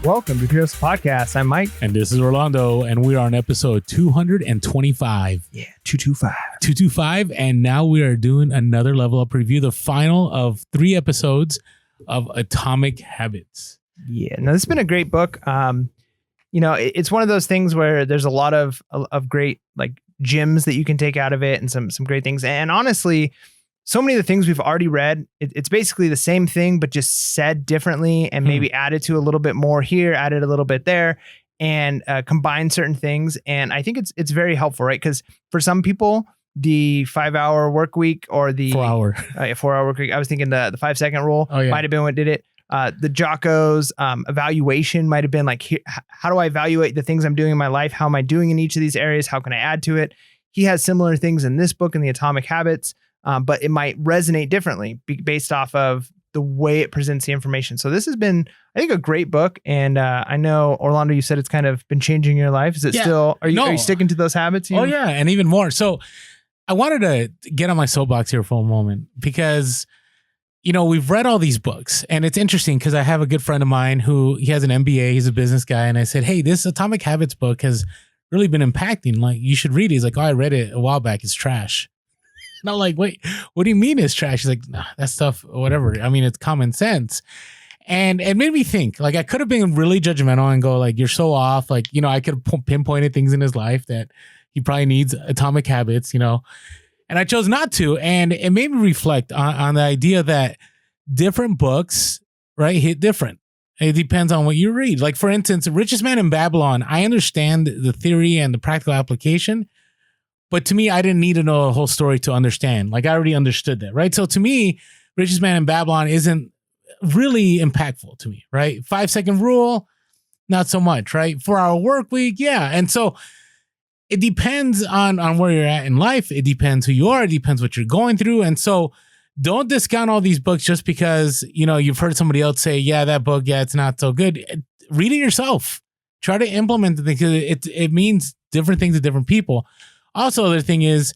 Welcome to PHP Podcast. I'm Mike. And this is Orlando, and we are on episode 225. Yeah, 225. 225, and now we are doing another level up review, the final of 3 episodes of Atomic Habits. Yeah, no, this has been a great book. It's one of those things where there's a lot of great like gems that you can take out of it and some great things. And honestly, so many of the things we've already read, it's basically the same thing, but just said differently and maybe added to a little bit more here, added a little bit there, and combined certain things. And I think it's very helpful, right? Because for some people, the 5-hour work week or the 4-hour work week, I was thinking the 5-second rule might have been what did it. The Jocko's evaluation might have been like, how do I evaluate the things I'm doing in my life? How am I doing in each of these areas? How can I add to it? He has similar things in this book in the Atomic Habits. But it might resonate differently based off of the way it presents the information. So this has been, I think, a great book. And I know, Orlando, you said it's kind of been changing your life. Is it still, are you sticking to those habits? Oh, yeah. And even more. So I wanted to get on my soapbox here for a moment because, we've read all these books. And it's interesting because I have a good friend of mine he has an MBA. He's a business guy. And I said, hey, this Atomic Habits book has really been impacting. Like, you should read it. He's like, oh, I read it a while back. It's trash. And I'm like, wait, what do you mean it's trash? He's like, nah, that stuff, whatever. I mean, it's common sense. And it made me think, like, I could have been really judgmental and go, like, you're so off. Like, I could have pinpointed things in his life that he probably needs Atomic Habits, and I chose not to. And it made me reflect on the idea that different books, right, hit different. It depends on what you read. Like, for instance, Richest Man in Babylon, I understand the theory and the practical application. But to me, I didn't need to know a whole story to understand. Like, I already understood that, right? So to me, Richest Man in Babylon isn't really impactful to me, right? 5-second rule, not so much, right? 4-hour work week, yeah. And so it depends on where you're at in life. It depends who you are. It depends what you're going through. And so don't discount all these books just because, you've heard somebody else say, yeah, that book, yeah, it's not so good. Read it yourself. Try to implement it because it means different things to different people. Also, the thing is,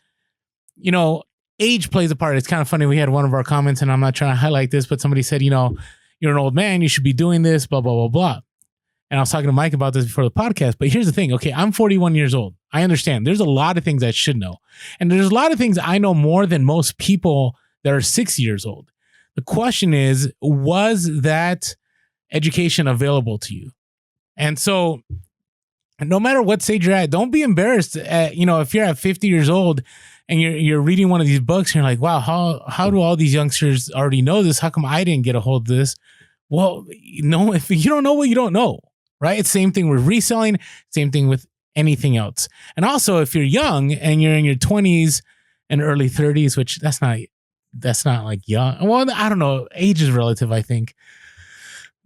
age plays a part. It's kind of funny. We had one of our comments, and I'm not trying to highlight this, but somebody said, you're an old man. You should be doing this, blah, blah, blah, blah. And I was talking to Mike about this before the podcast. But here's the thing. Okay, I'm 41 years old. I understand. There's a lot of things I should know. And there's a lot of things I know more than most people that are 6 years old. The question is, was that education available to you? And so no matter what stage you're at, don't be embarrassed at, if you're at 50 years old and you're reading one of these books and you're like, wow, how do all these youngsters already know this? How come I didn't get a hold of this? Well, if you don't know what you don't know, right? It's same thing with reselling, same thing with anything else. And also, if you're young and you're in your 20s and early 30s, which that's not like young. Well, I don't know. Age is relative, I think.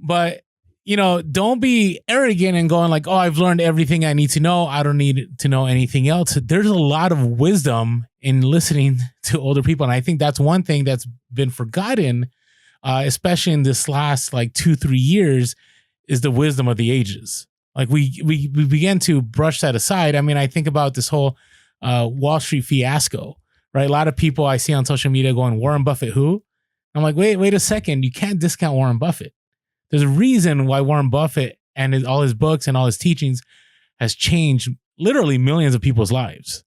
But don't be arrogant and going like, oh, I've learned everything I need to know. I don't need to know anything else. There's a lot of wisdom in listening to older people. And I think that's one thing that's been forgotten, especially in this last 2-3 years, is the wisdom of the ages. Like we began to brush that aside. I mean, I think about this whole Wall Street fiasco, right? A lot of people I see on social media going, Warren Buffett, who? I'm like, wait a second. You can't discount Warren Buffett. There's a reason why Warren Buffett and all his books and all his teachings has changed literally millions of people's lives,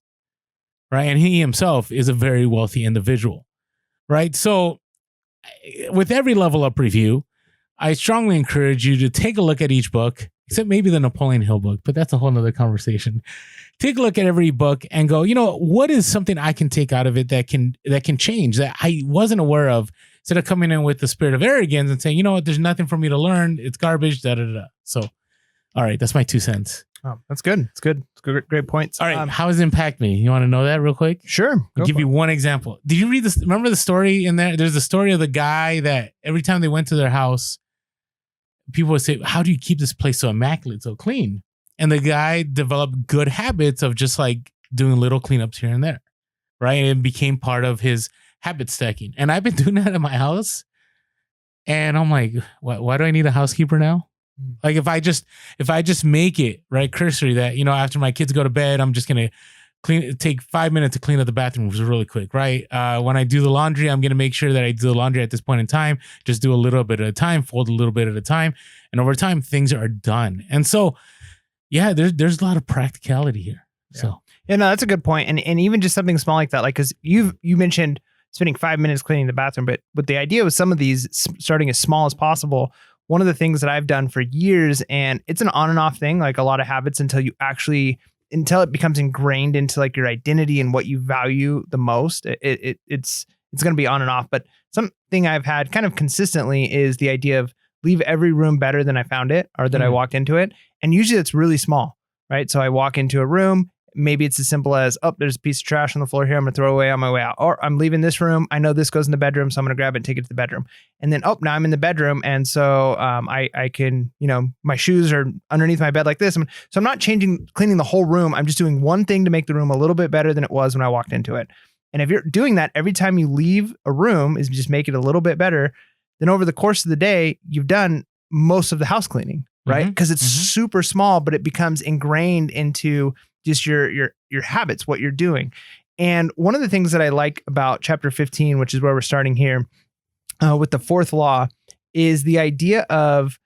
right? And he himself is a very wealthy individual, right? So with every level up review, I strongly encourage you to take a look at each book, except maybe the Napoleon Hill book, but that's a whole nother conversation. Take a look at every book and go, what is something I can take out of it that can change, that I wasn't aware of, instead of coming in with the spirit of arrogance and saying, there's nothing for me to learn. It's garbage, da-da-da-da. So, all right, that's my 2 cents. Oh, that's good. It's good. It's good. Great points. All right, how does it impact me? You want to know that real quick? Sure. I'll give you one example. Did you read this? Remember the story in there? There's the story of the guy that every time they went to their house, people would say, how do you keep this place so immaculate, so clean? And the guy developed good habits of just like doing little cleanups here and there, right? And it became part of his habit stacking. And I've been doing that at my house. And I'm like, why do I need a housekeeper now? Like if I just make it right cursory that, after my kids go to bed, I'm just going to take 5 minutes to clean up the bathroom was really quick, right? When I do the laundry, I'm going to make sure that I do the laundry at this point in time, just do a little bit at a time, fold a little bit at a time. And over time, things are done. And so, yeah, there's a lot of practicality here. Yeah. So, yeah, no, that's a good point. And even just something small like that, like, cause you mentioned spending 5 minutes cleaning the bathroom, but the idea with some of these starting as small as possible. One of the things that I've done for years, and it's an on and off thing, like a lot of habits until it becomes ingrained into like your identity and what you value the most. It's going to be on and off. But something I've had kind of consistently is the idea of leave every room better than I found it or that I walked into it. And usually it's really small, right? So I walk into a room. Maybe it's as simple as, oh, there's a piece of trash on the floor here. I'm going to throw away on my way out. Or I'm leaving this room. I know this goes in the bedroom, so I'm going to grab it and take it to the bedroom. And then, now I'm in the bedroom. And so I can, my shoes are underneath my bed like this. So I'm not cleaning the whole room. I'm just doing one thing to make the room a little bit better than it was when I walked into it. And if you're doing that every time you leave a room, is just make it a little bit better, then over the course of the day, you've done most of the house cleaning, right? Because it's super small, but it becomes ingrained into just your habits, what you're doing. And one of the things that I like about chapter 15, which is where we're starting here with the fourth law, is the idea of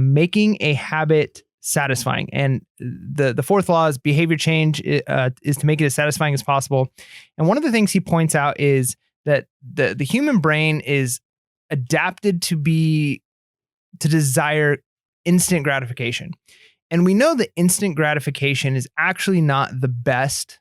making a habit satisfying. And the fourth law is behavior change is to make it as satisfying as possible. And one of the things he points out is that the human brain is adapted to desire instant gratification. And we know that instant gratification is actually not the best.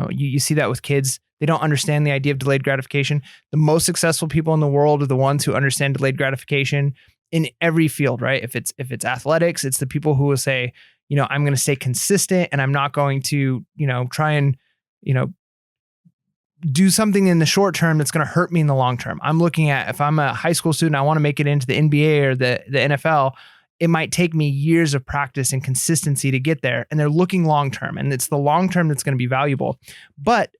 You see that with kids. They don't understand the idea of delayed gratification. The most successful people in the world are the ones who understand delayed gratification in every field, right? If it's athletics, it's the people who will say, I'm going to stay consistent and I'm not going to, try and, do something in the short term that's going to hurt me in the long term. I'm looking at, if I'm a high school student, I want to make it into the NBA or the NFL. It might take me years of practice and consistency to get there. And they're looking long-term, and it's the long-term that's going to be valuable. But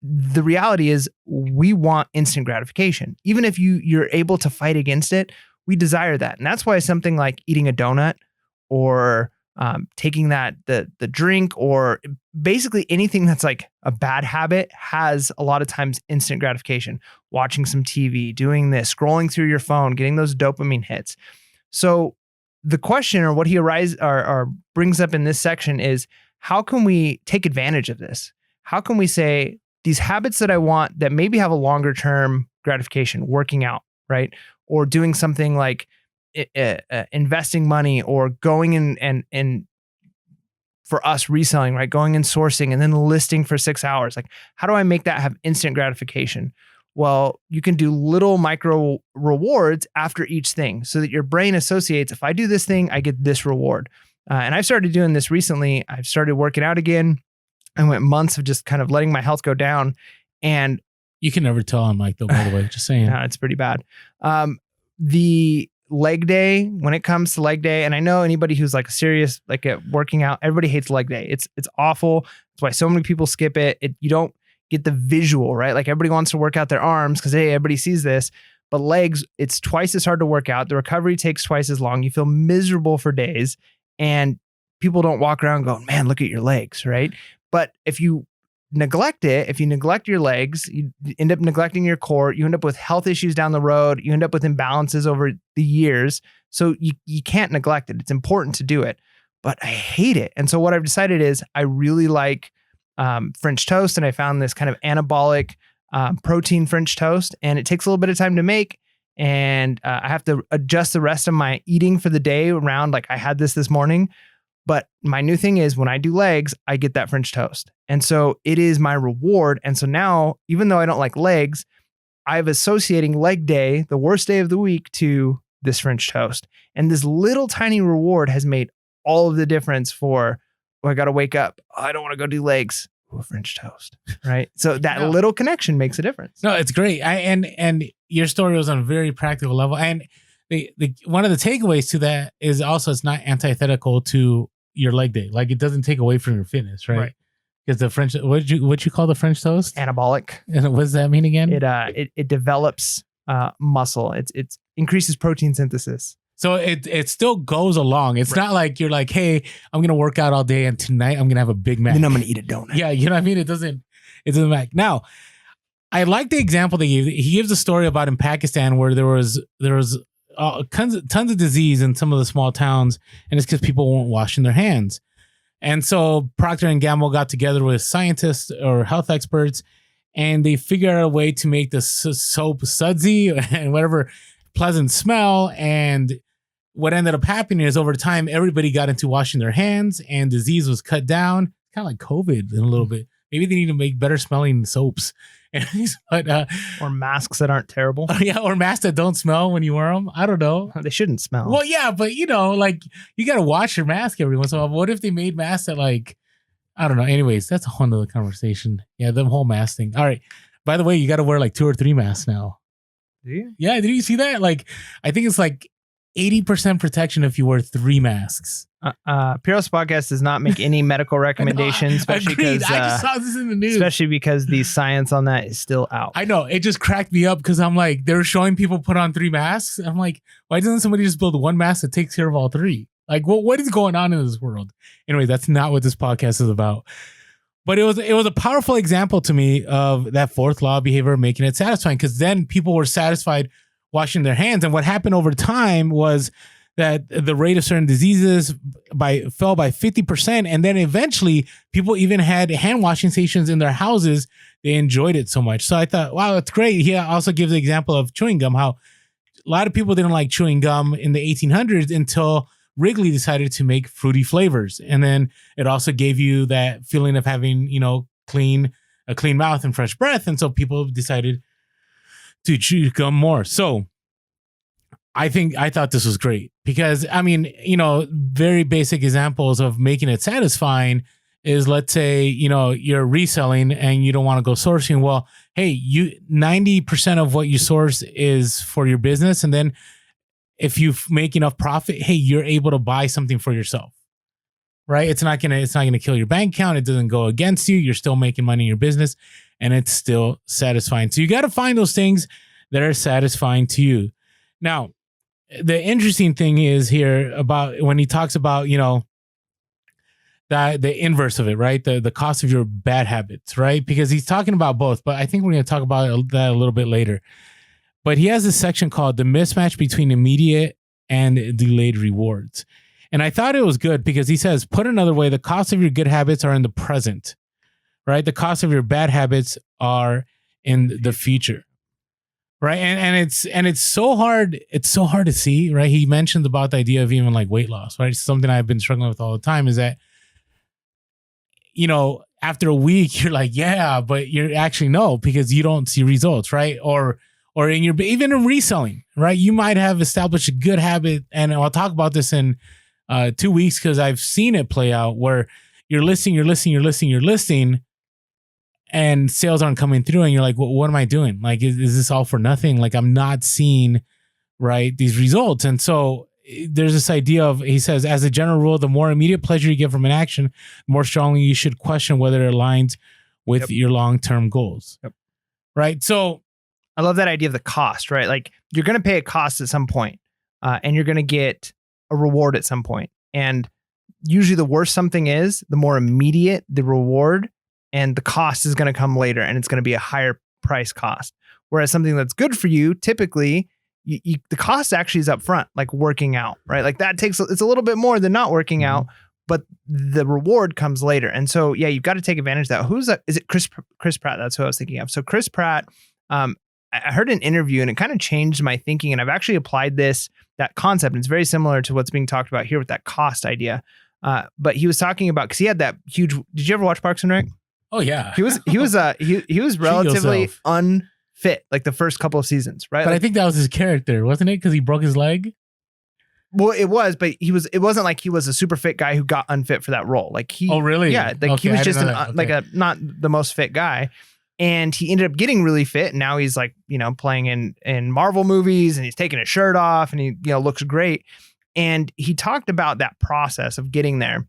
the reality is we want instant gratification. Even if you're able to fight against it, we desire that. And that's why something like eating a donut or taking the drink or basically anything that's like a bad habit has a lot of times instant gratification. Watching some TV, doing this, scrolling through your phone, getting those dopamine hits. So the question, or what he brings up in this section, is how can we take advantage of this? How can we say these habits that I want that maybe have a longer term gratification, working out, right? Or doing something like investing money, or going in and for us reselling, right? Going and sourcing and then listing for 6 hours. Like, how do I make that have instant gratification? Well, you can do little micro rewards after each thing so that your brain associates, if I do this thing, I get this reward. And I've started doing this recently. I've started working out again. I went months of just kind of letting my health go down. And you can never tell on Mike, though, by the way, just saying. No, it's pretty bad. The leg day, when it comes to leg day, and I know anybody who's like serious, like at working out, everybody hates leg day. It's awful. That's why so many people skip it. You don't get the visual, right? Like, everybody wants to work out their arms because, hey, everybody sees this. But legs, it's twice as hard to work out. The recovery takes twice as long. You feel miserable for days. And people don't walk around going, man, look at your legs, right? But if you neglect it, if you neglect your legs, you end up neglecting your core. You end up with health issues down the road. You end up with imbalances over the years. So you can't neglect it. It's important to do it. But I hate it. And so what I've decided is I really like French toast, and I found this kind of anabolic protein French toast, and it takes a little bit of time to make, and I have to adjust the rest of my eating for the day around, like, I had this morning. But my new thing is when I do legs, I get that French toast, and so it is my reward. And so now, even though I don't like legs, I'm associating leg day, the worst day of the week, to this French toast, and this little tiny reward has made all of the difference for, I got to wake up. I don't want to go do legs. Ooh, French toast, right? So that little connection makes a difference. No, it's great. And your story was on a very practical level. And the one of the takeaways to that is also it's not antithetical to your leg day. Like, it doesn't take away from your fitness, right? Because the French, what you call the French toast? Anabolic. And what does that mean again? It develops muscle. It increases protein synthesis. So it still goes along. It's not like you're like, hey, I'm gonna work out all day and tonight I'm gonna have a Big Mac. Then I'm gonna eat a donut. Yeah, you know what I mean? It doesn't matter. Now, I like the example that he gives a story about in Pakistan where there was tons of disease in some of the small towns, and it's because people weren't washing their hands. And so Procter and Gamble got together with scientists or health experts, and they figured out a way to make the soap sudsy and whatever pleasant smell. And what ended up happening is over time, everybody got into washing their hands, and disease was cut down. Kind of like COVID in a little bit. Maybe they need to make better smelling soaps. But, or masks that aren't terrible. Yeah, or masks that don't smell when you wear them. I don't know. They shouldn't smell. Well, yeah, but you know, like you got to wash your mask every once in a while. What if they made masks that like, I don't know. Anyways, that's a whole nother conversation. Yeah, the whole mask thing. All right. By the way, you got to wear like 2 or 3 masks now. Do you? Yeah, did you see that? Like, I think it's like 80% protection if you wear 3 masks. Piros Podcast does not make any medical recommendations, especially because I just saw this in the news. Especially because the science on that is still out. I know. It just cracked me up because I'm like, they were showing people put on 3 masks. I'm like, why doesn't somebody just build one mask that takes care of all 3? Like, what is going on in this world? Anyway, that's not what this podcast is about. But it was a powerful example to me of that 4th law of behavior, making it satisfying, because then people were satisfied washing their hands. And what happened over time was that the rate of certain diseases fell by 50%. And then eventually people even had hand washing stations in their houses. They enjoyed it so much. So I thought, wow, that's great. He also gives the example of chewing gum, how a lot of people didn't like chewing gum in the 1800s until Wrigley decided to make fruity flavors. And then it also gave you that feeling of having, you know, a clean mouth and fresh breath. And so people decided to chew gum more. So I thought this was great because, I mean, you know, very basic examples of making it satisfying is, let's say, you know, you're reselling and you don't want to go sourcing. Well, hey, 90% of what you source is for your business. And then if you make enough profit, hey, you're able to buy something for yourself, right? It's not gonna kill your bank account. It doesn't go against you. You're still making money in your business, and it's still satisfying. So you got to find those things that are satisfying to you. Now, the interesting thing is here about when he talks about, you know, that the inverse of it, right? The cost of your bad habits, right? Because he's talking about both, but I think we're going to talk about that a little bit later. But he has this section called the mismatch between immediate and delayed rewards. And I thought it was good because he says, put another way, the cost of your good habits are in the present, right? The cost of your bad habits are in the future. Right. And it's so hard. It's so hard to see. Right. He mentioned about the idea of even like weight loss. Right. Something I've been struggling with all the time is that, you know, after a week, you're like, yeah, but you're actually no, because you don't see results. Right. Or in your, even in reselling. Right. You might have established a good habit. And I'll talk about this in 2 weeks because I've seen it play out where you're listing. And sales aren't coming through, and you're like, well, what am I doing? Like, is this all for nothing? Like, I'm not seeing, right, these results. And so there's this idea of, he says, as a general rule, the more immediate pleasure you get from an action, the more strongly you should question whether it aligns with your long-term goals. Yep. Right. So I love that idea of the cost, right? Like, you're going to pay a cost at some point, and you're going to get a reward at some point. And usually the worse something is, the more immediate the reward, and the cost is going to come later, and it's going to be a higher price cost. Whereas something that's good for you, typically, the cost actually is up front, like working out, right? Like that it's a little bit more than not working out, but the reward comes later. And so, yeah, you've got to take advantage of that. Is it Chris Pratt? That's who I was thinking of. So Chris Pratt, I heard an interview and it kind of changed my thinking. And I've actually applied that concept. And it's very similar to what's being talked about here with that cost idea. But he was talking about, because he had that huge, did you ever watch Parks and Rec? Oh yeah. He was relatively unfit like the first couple of seasons, right? But like, I think that was his character, wasn't it? Because he broke his leg. Well, it was, but it wasn't like he was a super fit guy who got unfit for that role. Like oh really? Yeah, like he was just like a not the most fit guy, and he ended up getting really fit. And now he's like, you know, playing in Marvel movies, and he's taking his shirt off, and he, you know, looks great. And he talked about that process of getting there.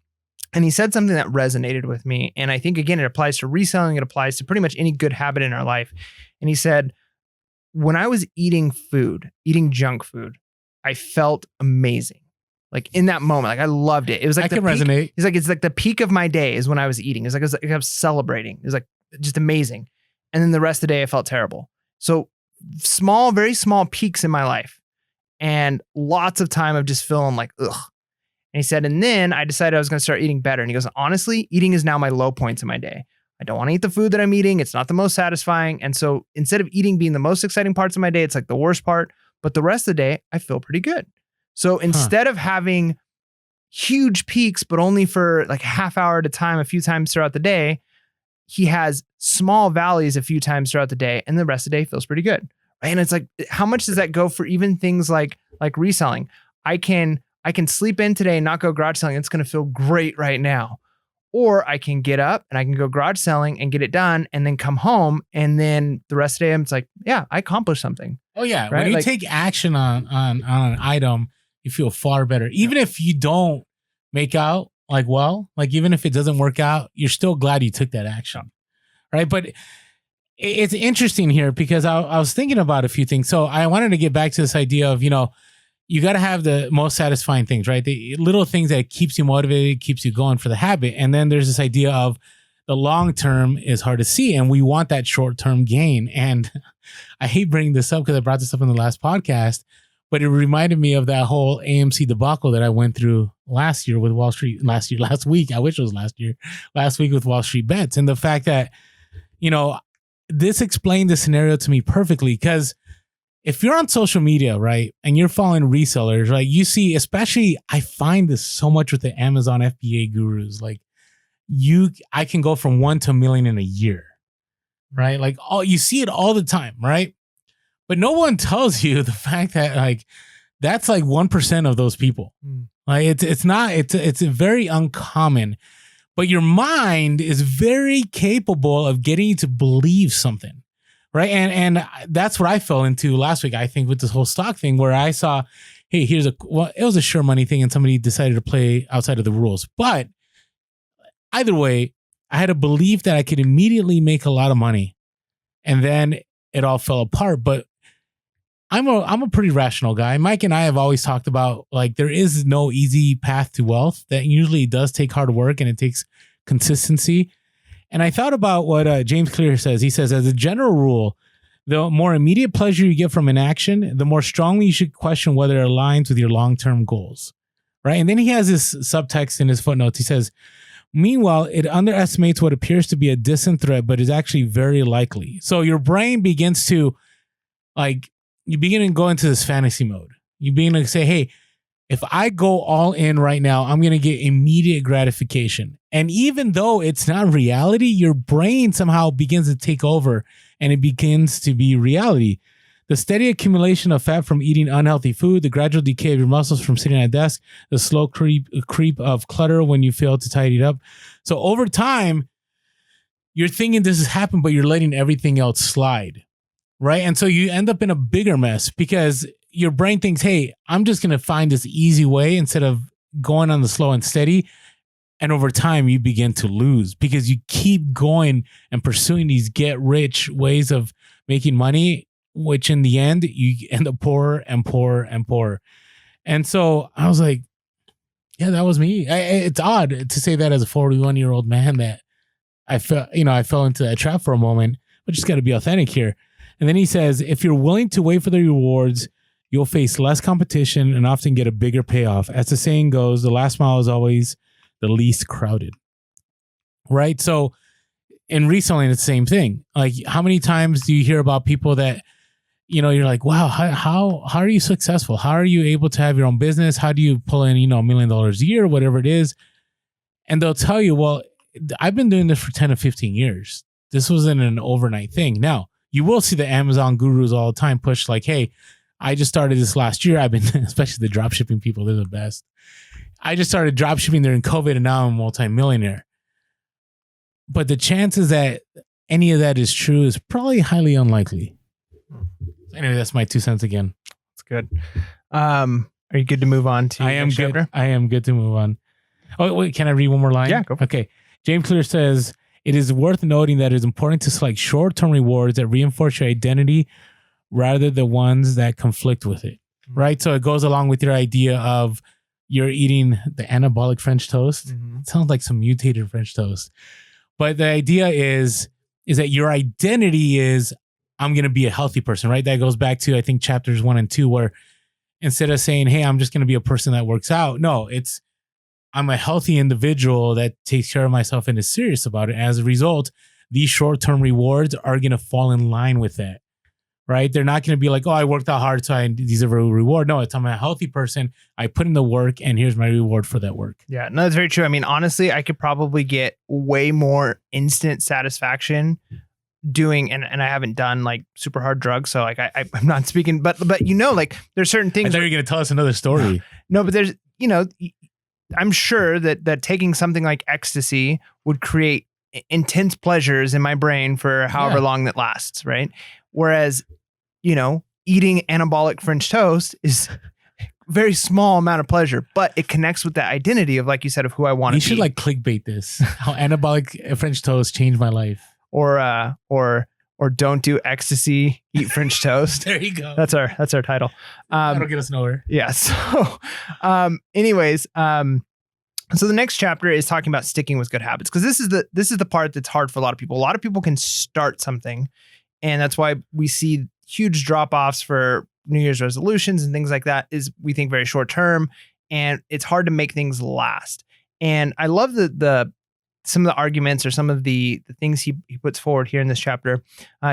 And he said something that resonated with me. And I think, again, it applies to reselling. It applies to pretty much any good habit in our life. And he said, when I was eating junk food, I felt amazing. Like in that moment, like I loved it. It was like I can resonate. He's like, it's like the peak of my day is when I was eating. It's like, I was celebrating. It was like just amazing. And then the rest of the day, I felt terrible. So small, very small peaks in my life and lots of time of just feeling like, ugh. And he said, and then I decided I was going to start eating better. And he goes, honestly, eating is now my low points in my day. I don't want to eat the food that I'm eating. It's not the most satisfying. And so instead of eating being the most exciting parts of my day, it's like the worst part. But the rest of the day, I feel pretty good. So instead of having huge peaks, but only for like a half hour at a time, a few times throughout the day, he has small valleys a few times throughout the day. And the rest of the day feels pretty good. Right? And it's like, how much does that go for even things like reselling? I can sleep in today and not go garage selling. It's going to feel great right now. Or I can get up and I can go garage selling and get it done and then come home. And then the rest of the day, it's like, yeah, I accomplished something. Oh yeah. Right? When you like, take action on an item, you feel far better. Even if you don't make out like, well, like even if it doesn't work out, you're still glad you took that action. Right. But it's interesting here because I was thinking about a few things. So I wanted to get back to this idea of, you got to have the most satisfying things, right? The little things that keeps you motivated, keeps you going for the habit. And then there's this idea of the long term is hard to see. And we want that short term gain. And I hate bringing this up because I brought this up in the last podcast, but it reminded me of that whole AMC debacle that I went through last year with Wall Street, last week. I wish it was last week with Wall Street Bets. And the fact that, this explained the scenario to me perfectly because if you're on social media, right, and you're following resellers, right, you see, especially I find this so much with the Amazon FBA gurus, like I can go from 1 to 1 million in a year, right? Like you see it all the time, right? But no one tells you the fact that like that's like 1% of those people. Like it's very uncommon. But your mind is very capable of getting you to believe something, right? And that's what I fell into last week, I think, with this whole stock thing where I saw, hey, it was a sure money thing and somebody decided to play outside of the rules. But either way, I had a belief that I could immediately make a lot of money and then it all fell apart. But I'm a pretty rational guy. Mike and I have always talked about like there is no easy path to wealth. That usually does take hard work and it takes consistency. And I thought about what James Clear says. He says, as a general rule, the more immediate pleasure you get from an action, the more strongly you should question whether it aligns with your long-term goals. Right. And then he has this subtext in his footnotes. He says, meanwhile, it underestimates what appears to be a distant threat, but is actually very likely. So your brain begins to like, you begin to go into this fantasy mode. You begin to say, hey, if I go all in right now, I'm going to get immediate gratification. And even though it's not reality, your brain somehow begins to take over and it begins to be reality. The steady accumulation of fat from eating unhealthy food, the gradual decay of your muscles from sitting at a desk, the slow creep of clutter when you fail to tidy it up. So over time, you're thinking this has happened, but you're letting everything else slide. Right. And so you end up in a bigger mess because your brain thinks, hey, I'm just going to find this easy way instead of going on the slow and steady. And over time, you begin to lose because you keep going and pursuing these get rich ways of making money, which in the end, you end up poorer and poorer and poorer. And so I was like, yeah, that was me. It's odd to say that as a 41-year-old man that I fell into that trap for a moment, but just got to be authentic here. And then he says, if you're willing to wait for the rewards, you'll face less competition and often get a bigger payoff. As the saying goes, the last mile is always the least crowded. Right? So in reselling, it's the same thing. Like how many times do you hear about people that, you're like, wow, how are you successful? How are you able to have your own business? How do you pull in, $1 million a year, whatever it is? And they'll tell you, well, I've been doing this for 10 to 15 years. This wasn't an overnight thing. Now, you will see the Amazon gurus all the time push like, hey, I just started this last year. I've been, especially the drop shipping people, they're the best. I just started drop shipping during COVID and now I'm a multimillionaire. But the chances that any of that is true is probably highly unlikely. Anyway, that's my 2 cents again. That's good. Are you good to move on to I am good. Chapter? I am good to move on. Oh, wait, can I read one more line? Yeah, go for it. Okay. James Clear says, it is worth noting that it is important to select short-term rewards that reinforce your identity rather than ones that conflict with it. right? So it goes along with your idea of you're eating the anabolic French toast. It sounds like some mutated French toast. But the idea is that your identity is, I'm going to be a healthy person, right? That goes back to, I think, chapters 1 and 2, where instead of saying, hey, I'm just going to be a person that works out. No, it's, I'm a healthy individual that takes care of myself and is serious about it. As a result, these short-term rewards are going to fall in line with that, right? They're not going to be like, oh, I worked out hard, so I deserve a reward. No, it's, I'm a healthy person. I put in the work, and here's my reward for that work. Yeah, no, that's very true. I mean, honestly, I could probably get way more instant satisfaction doing, and I haven't done like super hard drugs, so like I'm not speaking, but like there's certain things. I thought you were going to tell us another story. No, but there's, I'm sure that taking something like ecstasy would create intense pleasures in my brain for however long that lasts, right? Whereas, eating anabolic French toast is very small amount of pleasure, but it connects with that identity of, like you said, of who I want to be. You should like clickbait this. How anabolic French toast changed my life. Or don't do ecstasy, eat French toast. There you go. That's our title. That'll get us nowhere. Yeah. So, anyways, so the next chapter is talking about sticking with good habits, because this is the part that's hard for a lot of people. A lot of people can start something, and that's why we see huge drop-offs for New Year's resolutions and things like that. Is we think very short term, and it's hard to make things last. And I love the some of the arguments or some of the things he puts forward here in this chapter.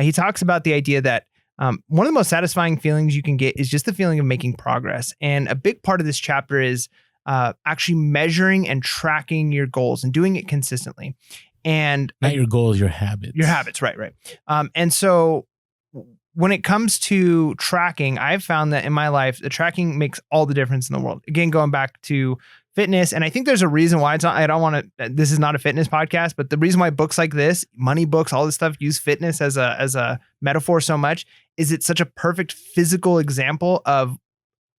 He talks about the idea that one of the most satisfying feelings you can get is just the feeling of making progress. And a big part of this chapter is actually measuring and tracking your goals and doing it consistently. And not your goals, your habits. Your habits, right. And so when it comes to tracking, I've found that in my life, the tracking makes all the difference in the world. Again, going back to fitness. And I think there's a reason why it's not, I don't want to, this is not a fitness podcast, but the reason why books like this, money books, all this stuff, use fitness as a metaphor so much is it's such a perfect physical example of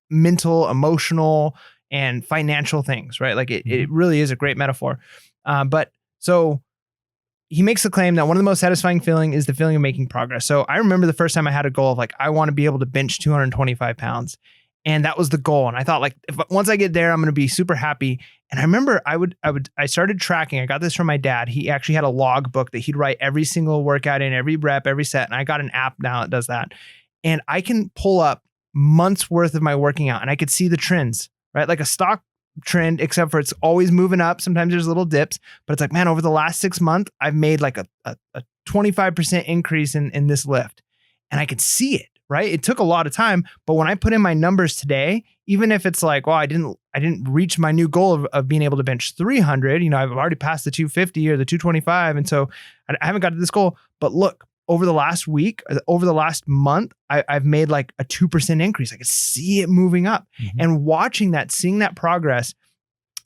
mental, emotional, and financial things, right? Like it really is a great metaphor. But so he makes the claim that one of the most satisfying feeling is the feeling of making progress. So I remember the first time I had a goal of like, I want to be able to bench 225 pounds. And that was the goal. And I thought like, once I get there, I'm going to be super happy. And I remember I started tracking. I got this from my dad. He actually had a log book that he'd write every single workout in, every rep, every set. And I got an app now that does that. And I can pull up months worth of my working out and I could see the trends, right? Like a stock trend, except for it's always moving up. Sometimes there's little dips, but it's like, man, over the last 6 months, I've made like a 25% increase in this lift. And I could see it. Right. It took a lot of time, but when I put in my numbers today, even if it's like, well, I didn't reach my new goal of being able to bench 300, I've already passed the 250 or the 225. And so I haven't got to this goal, but look, over the last week, over the last month, I've made like a 2% increase. I could see it moving up and watching that, seeing that progress.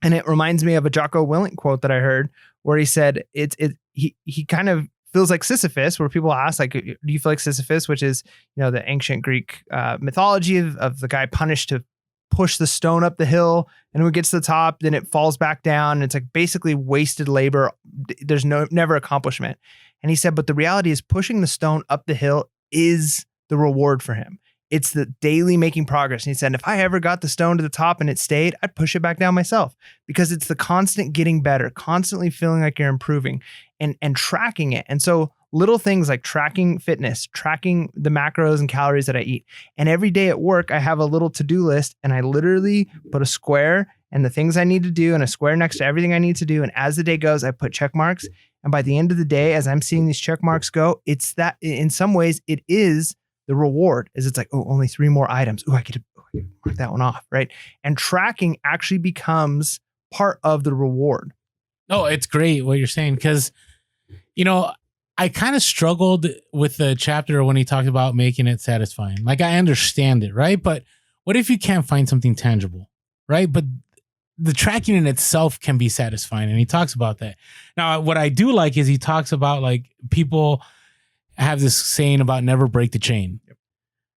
And it reminds me of a Jocko Willink quote that I heard where he said he kind of feels like Sisyphus, where people ask, like, do you feel like Sisyphus, which is, the ancient Greek mythology of the guy punished to push the stone up the hill. And when it gets to the top, then it falls back down. And it's like basically wasted labor. There's never accomplishment. And he said, but the reality is pushing the stone up the hill is the reward for him. It's the daily making progress. And he said, if I ever got the stone to the top and it stayed, I'd push it back down myself, because it's the constant getting better, constantly feeling like you're improving and tracking it. And so little things like tracking fitness, tracking the macros and calories that I eat. And every day at work, I have a little to-do list and I literally put a square and the things I need to do and a square next to everything I need to do. And as the day goes, I put check marks. And by the end of the day, as I'm seeing these check marks go, it's that in some ways it is the reward. Is it's like, oh, only 3 more items. Oh, I get to mark that one off, right? And tracking actually becomes part of the reward. Oh, it's great what you're saying, because, I kind of struggled with the chapter when he talked about making it satisfying. Like, I understand it, right? But what if you can't find something tangible, right? But the tracking in itself can be satisfying. And he talks about that. Now, what I do like is he talks about, like, people have this saying about never break the chain,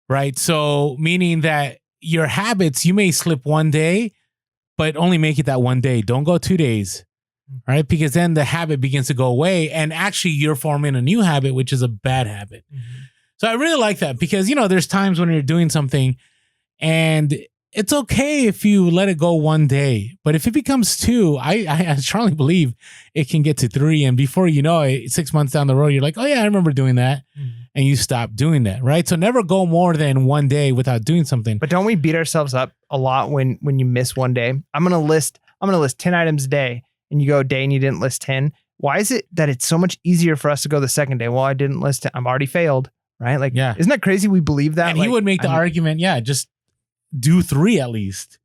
right? So meaning that your habits, you may slip one day, but only make it that one day. Don't go 2 days, right? Because then the habit begins to go away and actually you're forming a new habit, which is a bad habit. So I really like that because, there's times when you're doing something And it's okay if you let it go one day, but if it becomes 2, I strongly believe it can get to 3. And before you know it, 6 months down the road, you're like, oh yeah, I remember doing that. And you stop doing that, right? So never go more than one day without doing something. But don't we beat ourselves up a lot when you miss one day? I'm gonna list 10 items a day, and you go a day and you didn't list 10. Why is it that it's so much easier for us to go the second day? Well, I didn't list it. I'm already failed, right? Like, Yeah. Isn't that crazy? We believe that. And he would make the argument, just do 3 at least,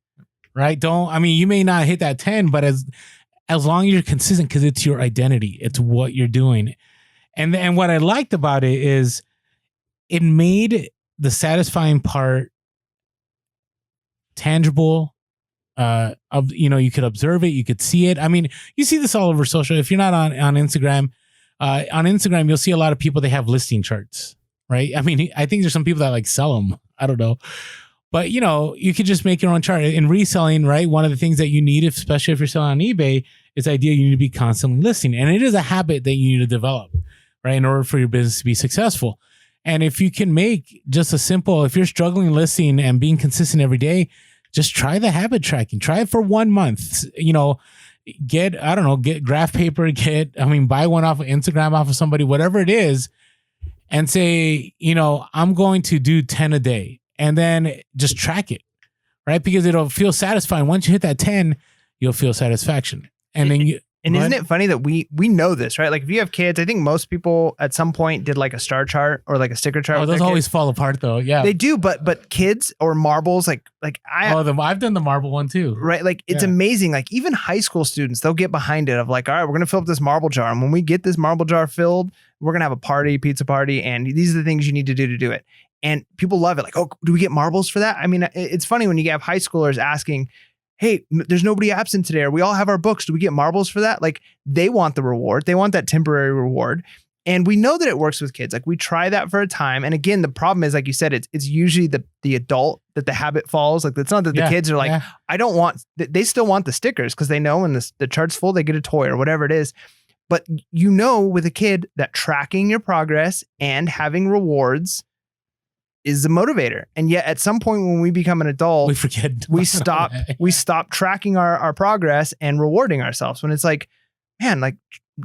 right? You may not hit that 10, but as long as you're consistent, because it's your identity, it's what you're doing. And what I liked about it is it made the satisfying part tangible. You could observe it, you could see it. I mean, you see this all over social. If you're not on Instagram, you'll see a lot of people, they have listing charts, right? I mean, I think there's some people that like sell them. I don't know. But, you could just make your own chart. In reselling, right, one of the things that you need, especially if you're selling on eBay, is the idea you need to be constantly listing. And it is a habit that you need to develop, right, in order for your business to be successful. And if you can make just if you're struggling listing and being consistent every day, just try the habit tracking. Try it for 1 month. Get graph paper, buy one off of Instagram, off of somebody, whatever it is, and say, I'm going to do 10 a day. And then just track it, right? Because it'll feel satisfying. Once you hit that 10, you'll feel satisfaction. And then isn't it funny that we know this, right? Like if you have kids, I think most people at some point did like a star chart or like a sticker chart. Oh, those always fall apart though. Yeah, they do. But kids or marbles, I've done the marble one too. Right, like it's amazing. Like even high school students, they'll get behind it of like, all right, we're gonna fill up this marble jar, and when we get this marble jar filled, we're gonna have a pizza party, and these are the things you need to do it. And people love it. Like, oh, do we get marbles for that? I mean, it's funny when you have high schoolers asking, hey, there's nobody absent today, or we all have our books. Do we get marbles for that? Like they want the reward. They want that temporary reward. And we know that it works with kids. Like we try that for a time. And again, the problem is, like you said, it's usually the adult that the habit falls. Like it's not that the kids are like, I don't want, they still want the stickers because they know when the chart's full, they get a toy or whatever it is. But with a kid that tracking your progress and having rewards is the motivator. And yet at some point when we become an adult, we forget. We stop tracking our progress and rewarding ourselves, when it's like, man, like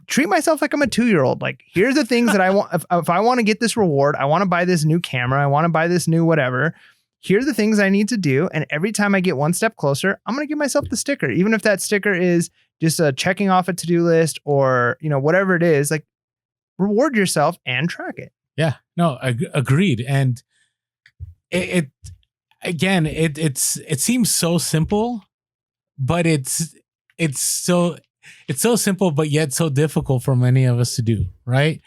treat myself like I'm a 2-year-old. Like here's the things that I want. If I want to get this reward, I want to buy this new camera, I want to buy this new whatever. Here are the things I need to do. And every time I get one step closer, I'm going to give myself the sticker. Even if that sticker is just checking off a to-do list or, whatever it is, like reward yourself and track it. Yeah, no, agreed. And it seems so simple, but it's so simple, but yet so difficult for many of us to do, right?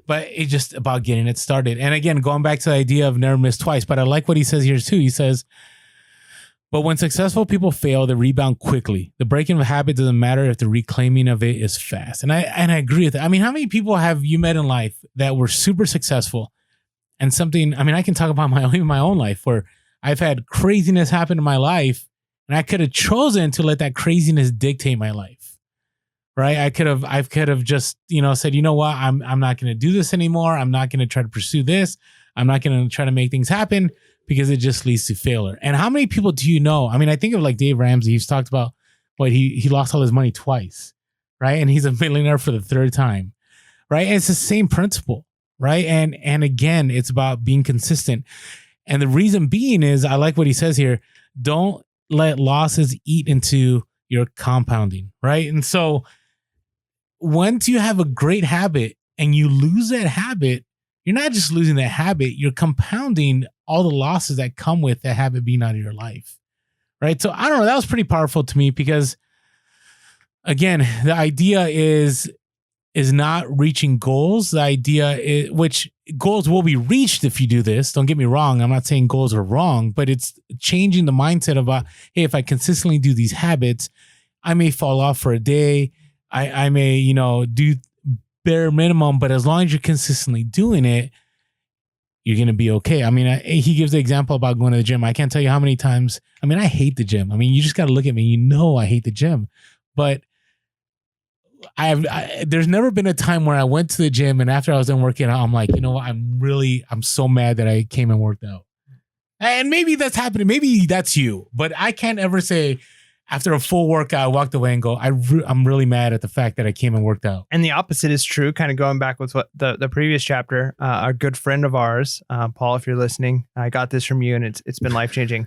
But it's just about getting it started. And again, going back to the idea of never miss twice, but I like what he says here too. He says, but when successful people fail, they rebound quickly. The breaking of a habit doesn't matter if the reclaiming of it is fast. And I agree with that. I mean, how many people have you met in life that were super successful and something, I can talk about my own life where I've had craziness happen in my life and I could have chosen to let that craziness dictate my life. Right. I could have just, said, you know what, I'm not going to do this anymore. I'm not going to try to pursue this. I'm not going to try to make things happen because it just leads to failure. And how many people do you know? I think of like Dave Ramsey. He's talked about he lost all his money twice. Right. And he's a millionaire for the 3rd time. Right. And it's the same principle. Right. And again, it's about being consistent. And the reason being is, I like what he says here. Don't let losses eat into your compounding. Right. And so once you have a great habit and you lose that habit, you're not just losing that habit, you're compounding all the losses that come with that habit being out of your life. Right. So I don't know. That was pretty powerful to me because, again, the idea is not reaching goals. The idea is, which goals will be reached if you do this. Don't get me wrong. I'm not saying goals are wrong, but it's changing the mindset about, hey, if I consistently do these habits, I may fall off for a day. I may, do bare minimum, but as long as you're consistently doing it, you're going to be okay. He gives the example about going to the gym. I can't tell you how many times, I hate the gym. You just got to look at me, I hate the gym, but there's never been a time where I went to the gym and after I was done working out, I'm like, I'm so mad that I came and worked out. And maybe that's happening. Maybe that's you. But I can't ever say after a full workout, I walked away and go, I'm really mad at the fact that I came and worked out. And the opposite is true, kind of going back with what the previous chapter, our good friend of ours, Paul, if you're listening, I got this from you and it's been life-changing.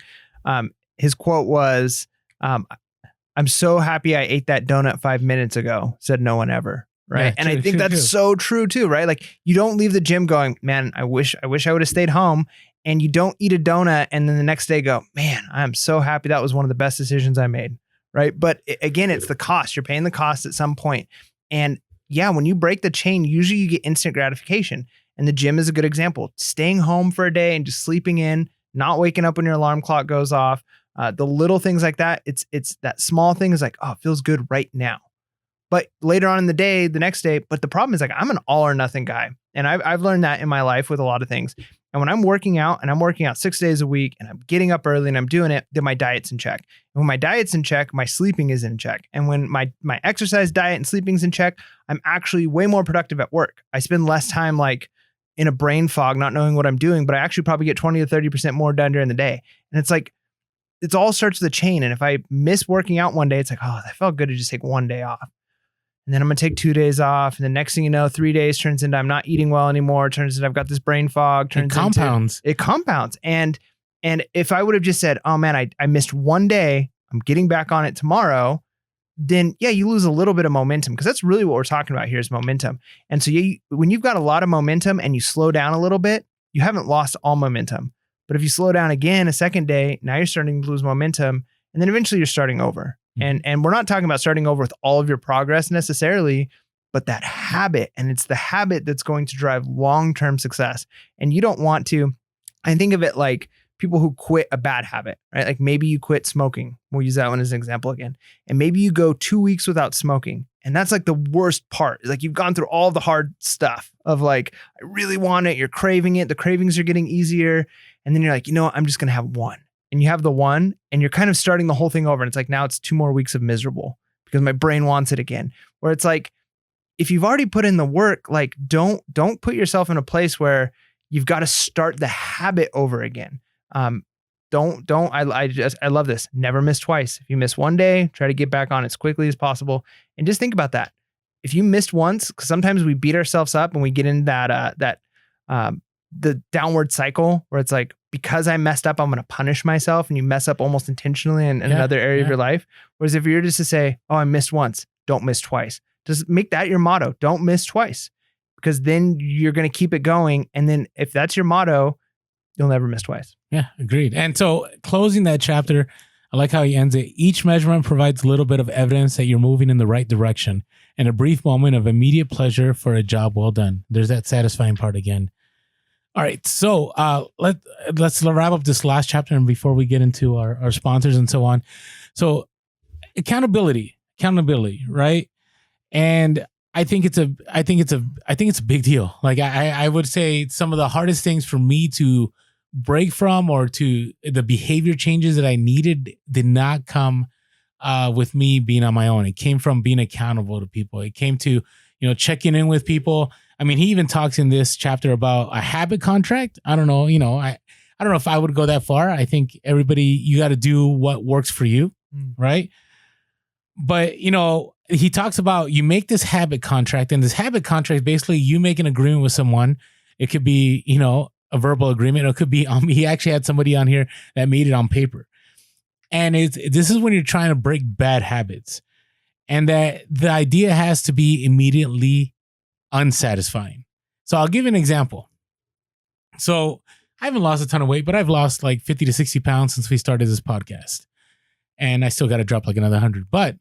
His quote was, I'm so happy I ate that donut 5 minutes ago, said no one ever. Right. Yeah, and true, I think that's so true too, right? Like you don't leave the gym going, man, I wish I would have stayed home. And you don't eat a donut and then the next day go, man, I'm so happy that was one of the best decisions I made. Right. But again, it's the cost. You're paying the cost at some point. And yeah, when you break the chain, usually you get instant gratification. And the gym is a good example. Staying home for a day and just sleeping in, not waking up when your alarm clock goes off. The little things like that. It's that small thing is like, oh, it feels good right now. But later on in the day, the next day, but the problem is like, I'm an all or nothing guy. And I've learned that in my life with a lot of things. And when I'm working out and I'm working out 6 days a week and I'm getting up early and I'm doing it, then my diet's in check. And when my diet's in check, my sleeping is in check. And when my exercise, diet, and sleeping's in check, I'm actually way more productive at work. I spend less time like in a brain fog, not knowing what I'm doing, but I actually probably get 20 to 30% more done during the day. And it's like, it's all starts with the chain. And if I miss working out one day, it's like, oh, that felt good to just take one day off. And then I'm going to take 2 days off. And the next thing you know, 3 days turns into I'm not eating well anymore. Turns into I've got this brain fog. It compounds. It compounds. And if I would have just said, oh man, I missed one day, I'm getting back on it tomorrow, then yeah, you lose a little bit of momentum because that's really what we're talking about here is momentum. And so when you've got a lot of momentum and you slow down a little bit, you haven't lost all momentum. But if you slow down again a second day, now you're starting to lose momentum. And then eventually you're starting over. And we're not talking about starting over with all of your progress necessarily, but that habit. And it's the habit that's going to drive long-term success. And you don't want to, I think of it like people who quit a bad habit, right? Like maybe you quit smoking. We'll use that one as an example again. And maybe you go 2 weeks without smoking. And that's like the worst part. Like you've gone through all the hard stuff of like, I really want it. You're craving it. The cravings are getting easier. And then you're like, you know what? I'm just going to have one. And you have the one and you're kind of starting the whole thing over. And it's like, now it's 2 more weeks of miserable because my brain wants it again. Where it's like, if you've already put in the work, like don't put yourself in a place where you've got to start the habit over again. I love this. Never miss twice. If you miss one day, try to get back on as quickly as possible. And just think about that. If you missed once, because sometimes we beat ourselves up and we get in the downward cycle where it's like, because I messed up, I'm going to punish myself, and you mess up almost intentionally in another area of your life. Whereas if you're just to say, oh, I missed once, don't miss twice. Just make that your motto. Don't miss twice, because then you're going to keep it going. And then if that's your motto, you'll never miss twice. Yeah, agreed. And so closing that chapter, I like how he ends it. Each measurement provides a little bit of evidence that you're moving in the right direction and a brief moment of immediate pleasure for a job well done. There's that satisfying part again. All right, so let's wrap up this last chapter, and before we get into our sponsors and so on. So accountability, right? And I think it's a big deal. Like I would say some of the hardest things for me to break from, or to the behavior changes that I needed, did not come with me being on my own. It came from being accountable to people. It came to, checking in with people. I mean, he even talks in this chapter about a habit contract. I don't know, I don't know if I would go that far. I think you got to do what works for you, right? But, he talks about you make this habit contract, and this habit contract, basically you make an agreement with someone. It could be, a verbal agreement. It could be, he actually had somebody on here that made it on paper. And this is when you're trying to break bad habits. And that the idea has to be immediately unsatisfying. So I'll give you an example. So I haven't lost a ton of weight, but I've lost like 50 to 60 pounds since we started this podcast. And I still got to drop like another 100. But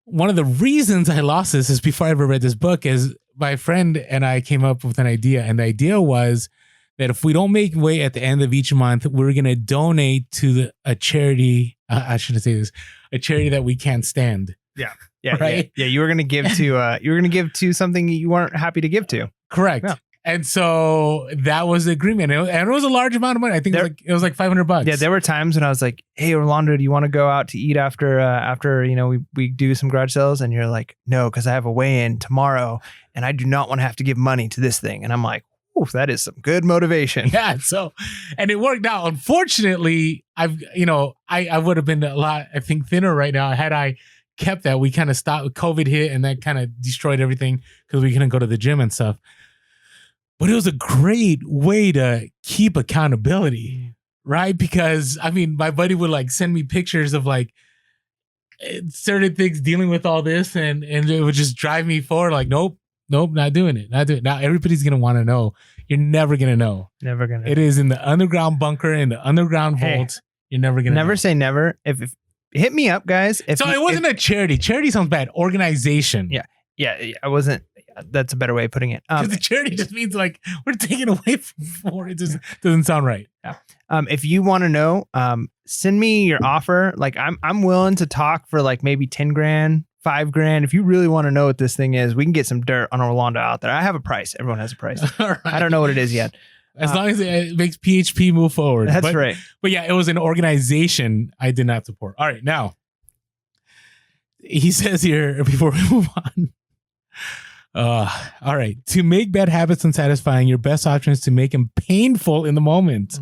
one of the reasons I lost this is before I ever read this book, is my friend and I came up with an idea. And the idea was that if we don't make weight at the end of each month, we're going to donate to a charity. I shouldn't say this, a charity that we can't stand. Yeah. Right? Yeah. You were going to give to something you weren't happy to give to. Correct. Yeah. And so that was the agreement. And it was a large amount of money. I think it was like $500. Yeah. There were times when I was like, hey, Orlando, do you want to go out to eat after we do some garage sales? And you're like, no, because I have a weigh-in tomorrow and I do not want to have to give money to this thing. And I'm like, Ooh, that is some good motivation. Yeah. So, and it worked out. Unfortunately, I would have been a lot, I think, thinner right now had I kept that. We kind of stopped. COVID hit, and that kind of destroyed everything because we couldn't go to the gym and stuff. But it was a great way to keep accountability, right? Because I mean, my buddy would like send me pictures of like certain things dealing with all this, and it would just drive me forward. Like, nope, not doing it. Now everybody's gonna want to know. You're never gonna know. Never gonna. It is in the underground bunker, in the underground vault. You're never gonna. Never know. Say never. If hit me up, guys. It wasn't a charity. Charity sounds bad. Organization. Yeah. I wasn't. That's a better way of putting it. Because the charity just means like we're taking away from it. Just doesn't sound right. Yeah. If you want to know, send me your offer. Like I'm willing to talk for like maybe 10 grand, 5 grand. If you really want to know what this thing is, we can get some dirt on Orlando out there. I have a price. Everyone has a price. Right. I don't know what it is yet. As long as it makes PHP move forward. That's right. But yeah, it was an organization I did not support. All right. Now, he says here before we move on. All right. To make bad habits unsatisfying, your best option is to make them painful in the moment.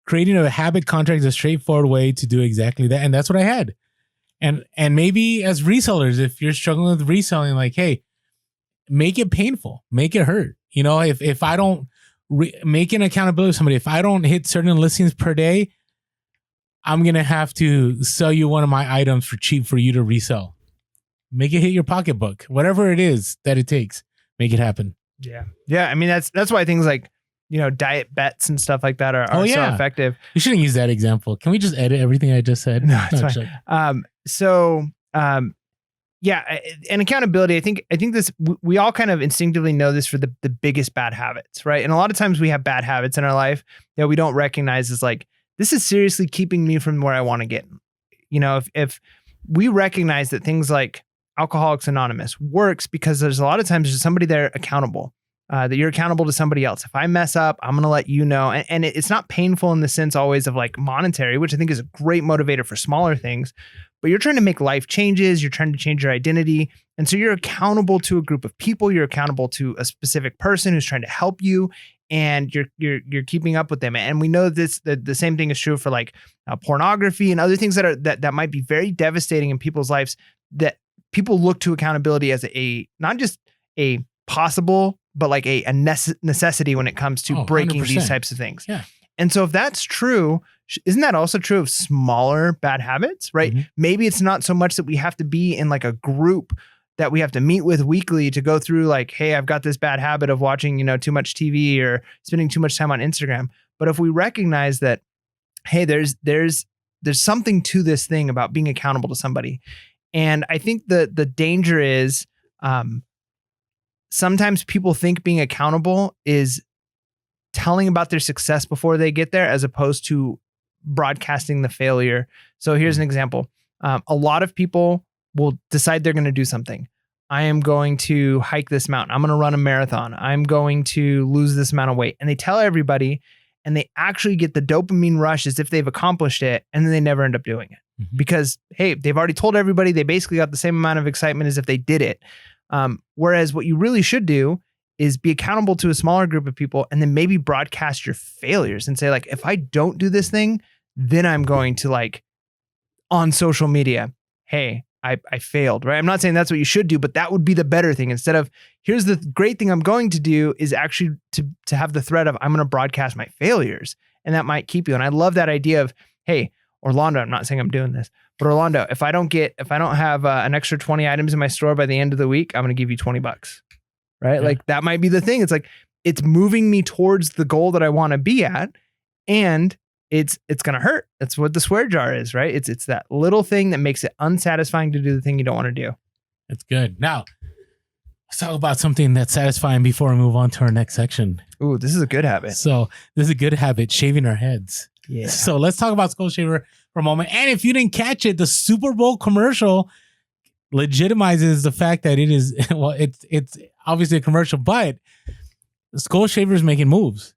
Creating a habit contract is a straightforward way to do exactly that. And that's what I had. And maybe as resellers, if you're struggling with reselling, like, hey, make it painful, make it hurt. You know, if I don't make an accountability with somebody, if I don't hit certain listings per day, I'm going to have to sell you one of my items for cheap for you to resell. Make it hit your pocketbook, whatever it is that it takes, make it happen. Yeah. Yeah. I mean, that's why things like, diet bets and stuff like that are so effective. You shouldn't use that example. Can we just edit everything I just said? No, it's fine. And accountability, I think this, we all kind of instinctively know this for the biggest bad habits, right? And a lot of times we have bad habits in our life that we don't recognize as like, this is seriously keeping me from where I want to get. If we recognize that things like Alcoholics Anonymous works because there's a lot of times there's somebody there accountable, that you're accountable to somebody else. If I mess up, I'm going to let you know. And it's not painful in the sense always of like monetary, which I think is a great motivator for smaller things, but you're trying to make life changes. You're trying to change your identity. And so you're accountable to a group of people. You're accountable to a specific person who's trying to help you, and you're keeping up with them. And we know the same thing is true for like pornography and other things that might be very devastating in people's lives, that people look to accountability as not just a possible, but like a necessity when it comes to breaking 100%. These types of things. Yeah. And so if that's true, isn't that also true of smaller bad habits, right? Mm-hmm. Maybe it's not so much that we have to be in like a group that we have to meet with weekly to go through like, hey, I've got this bad habit of watching, too much TV or spending too much time on Instagram. But if we recognize that, hey, there's something to this thing about being accountable to somebody. And I think the danger is sometimes people think being accountable is telling about their success before they get there, as opposed to broadcasting the failure. So here's an example. A lot of people will decide they're going to do something. I am going to hike this mountain. I'm going to run a marathon. I'm going to lose this amount of weight. And they tell everybody, and they actually get the dopamine rush as if they've accomplished it, and then they never end up doing it. Mm-hmm. Because, hey, they've already told everybody, they basically got the same amount of excitement as if they did it. Whereas what you really should do is be accountable to a smaller group of people, and then maybe broadcast your failures and say like, if I don't do this thing, then I'm going to like on social media, hey, I failed, right? I'm not saying that's what you should do, but that would be the better thing. Instead of, here's the great thing I'm going to do, is actually to have the threat of, I'm going to broadcast my failures, and that might keep you. And I love that idea of, hey, Orlando, I'm not saying I'm doing this, but Orlando, if I don't have an extra 20 items in my store by the end of the week, I'm going to give you $20, right? Yeah. Like that might be the thing. It's like, it's moving me towards the goal that I want to be at, and it's going to hurt. That's what the swear jar is, right? It's that little thing that makes it unsatisfying to do the thing you don't want to do. That's good. Now, let's talk about something that's satisfying before we move on to our next section. Ooh, this is a good habit. So this is a good habit, shaving our heads. Yeah. So let's talk about Skull Shaver for a moment. And if you didn't catch it, the Super Bowl commercial legitimizes the fact that it is, well, it's obviously a commercial, but Skull Shaver is making moves.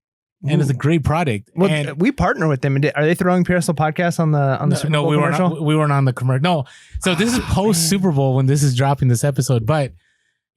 And it's a great product. Well, and we partner with them. Are they throwing Pearsall Podcast on the Super Bowl commercial? No, we weren't on the commercial. No. So this is post Super Bowl when this is dropping this episode. But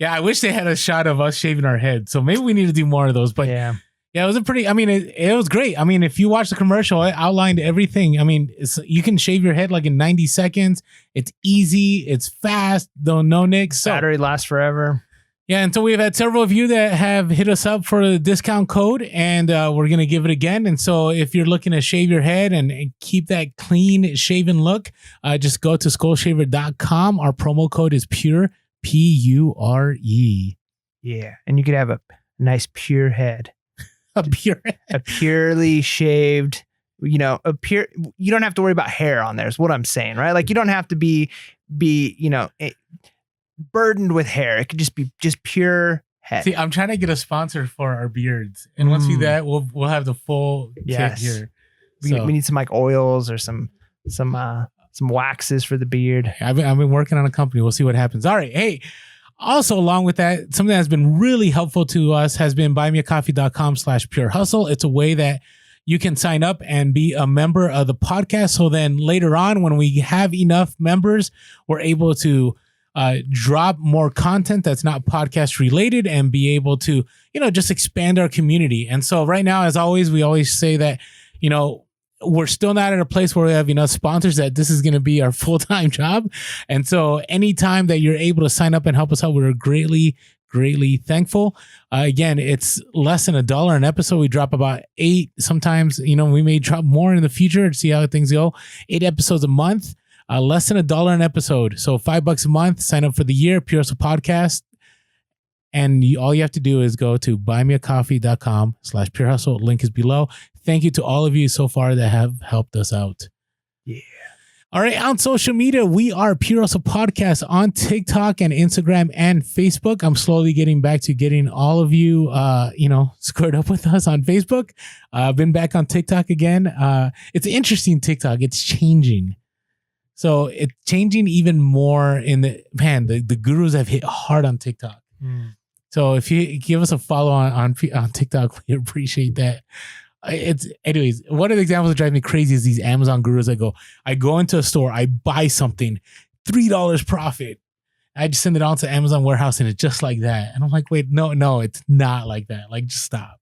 yeah, I wish they had a shot of us shaving our heads. So maybe we need to do more of those. But yeah, Yeah, it was it was great. I mean, if you watch the commercial, it outlined everything. I mean, you can shave your head like in 90 seconds. It's easy. It's fast. Though no nicks. So, Battery lasts forever. yeah, and so we've had several of you that have hit us up for the discount code, and we're going to give it again. And so if you're looking to shave your head and keep that clean shaven look, just go to skullshaver.com. Our promo code is PURE, PURE. Yeah. And you could have a nice pure head. A pure A purely shaved, you don't have to worry about hair on there is what I'm saying, right? Like you don't have to be burdened with hair. It could just be pure head. See, I'm trying to get a sponsor for our beards. And once we do that, we'll have the full kit here. We need some like oils or some waxes for the beard. I've been working on a company. We'll see what happens. All right. Hey, also, along with that, something that's been really helpful to us has been buymeacoffee.com/pure hustle. It's a way that you can sign up and be a member of the podcast. So then later on, when we have enough members, we're able to drop more content that's not podcast related and be able to, just expand our community. And so right now, as always, we always say that, we're still not at a place where we have enough sponsors that this is going to be our full-time job. And so anytime that you're able to sign up and help us out, we're greatly, greatly thankful. Again, it's less than $1 an episode. We drop about 8. Sometimes, we may drop more in the future to see how things go. 8 episodes a month, less than $1 an episode. So $5 a month, sign up for the year, Pure Hustle Podcast. And all you have to do is go to buymeacoffee.com/pure hustle. Link is below. Thank you to all of you so far that have helped us out. Yeah. All right. On social media, we are Pure Hustle Podcast on TikTok and Instagram and Facebook. I'm slowly getting back to getting all of you, squared up with us on Facebook. I've been back on TikTok again. It's interesting TikTok. It's changing. So it's changing even more the gurus have hit hard on TikTok. So if you give us a follow on TikTok, we appreciate that. Anyways, one of the examples that drive me crazy is these Amazon gurus that I go into a store, I buy something, $3 profit. I just send it on to Amazon warehouse and it's just like that. And I'm like, wait, no, it's not like that. Like, just stop.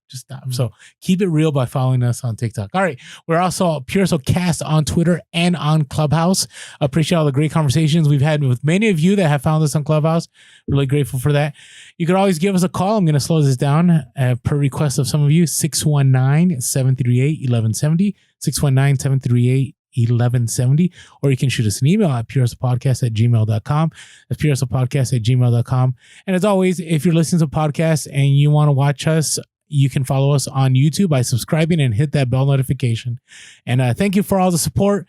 So keep it real by following us on TikTok. All right. We're also Pure Hustle Cast on Twitter and on Clubhouse. Appreciate all the great conversations we've had with many of you that have found us on Clubhouse. Really grateful for that. You could always give us a call. I'm going to slow this down per request of some of you. 619-738-1170. 619-738-1170, or you can shoot us an email at purehustlepodcast@gmail.com. That's purehustlepodcast@gmail.com. And as always, if you're listening to podcasts and you want to watch us, you can follow us on YouTube by subscribing and hit that bell notification. And thank you for all the support.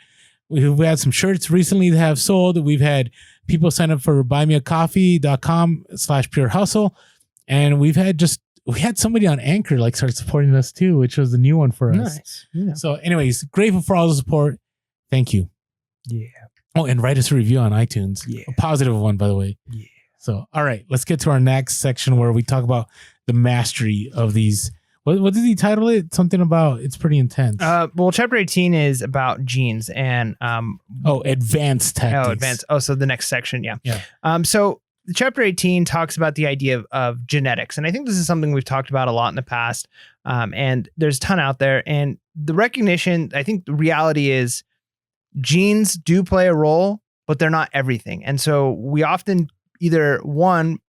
We've had some shirts recently that have sold. We've had people sign up for buymeacoffee.com/pure hustle. And we had somebody on Anchor start supporting us too, which was a new one for us. Nice. Yeah. So anyways, grateful for all the support. Thank you. Yeah. Oh, and write us a review on iTunes. Yeah. A positive one, by the way. Yeah. So, all right, let's get to our next section where we talk about the mastery of these. What did he title it? Something about it's pretty intense. Well, chapter 18 is about genes and advanced tactics. So the next section, yeah. Yeah. So chapter 18 talks about the idea of genetics. And I think this is something we've talked about a lot in the past. And there's a ton out there. And the recognition, I think the reality is genes do play a role, but they're not everything. And so we often either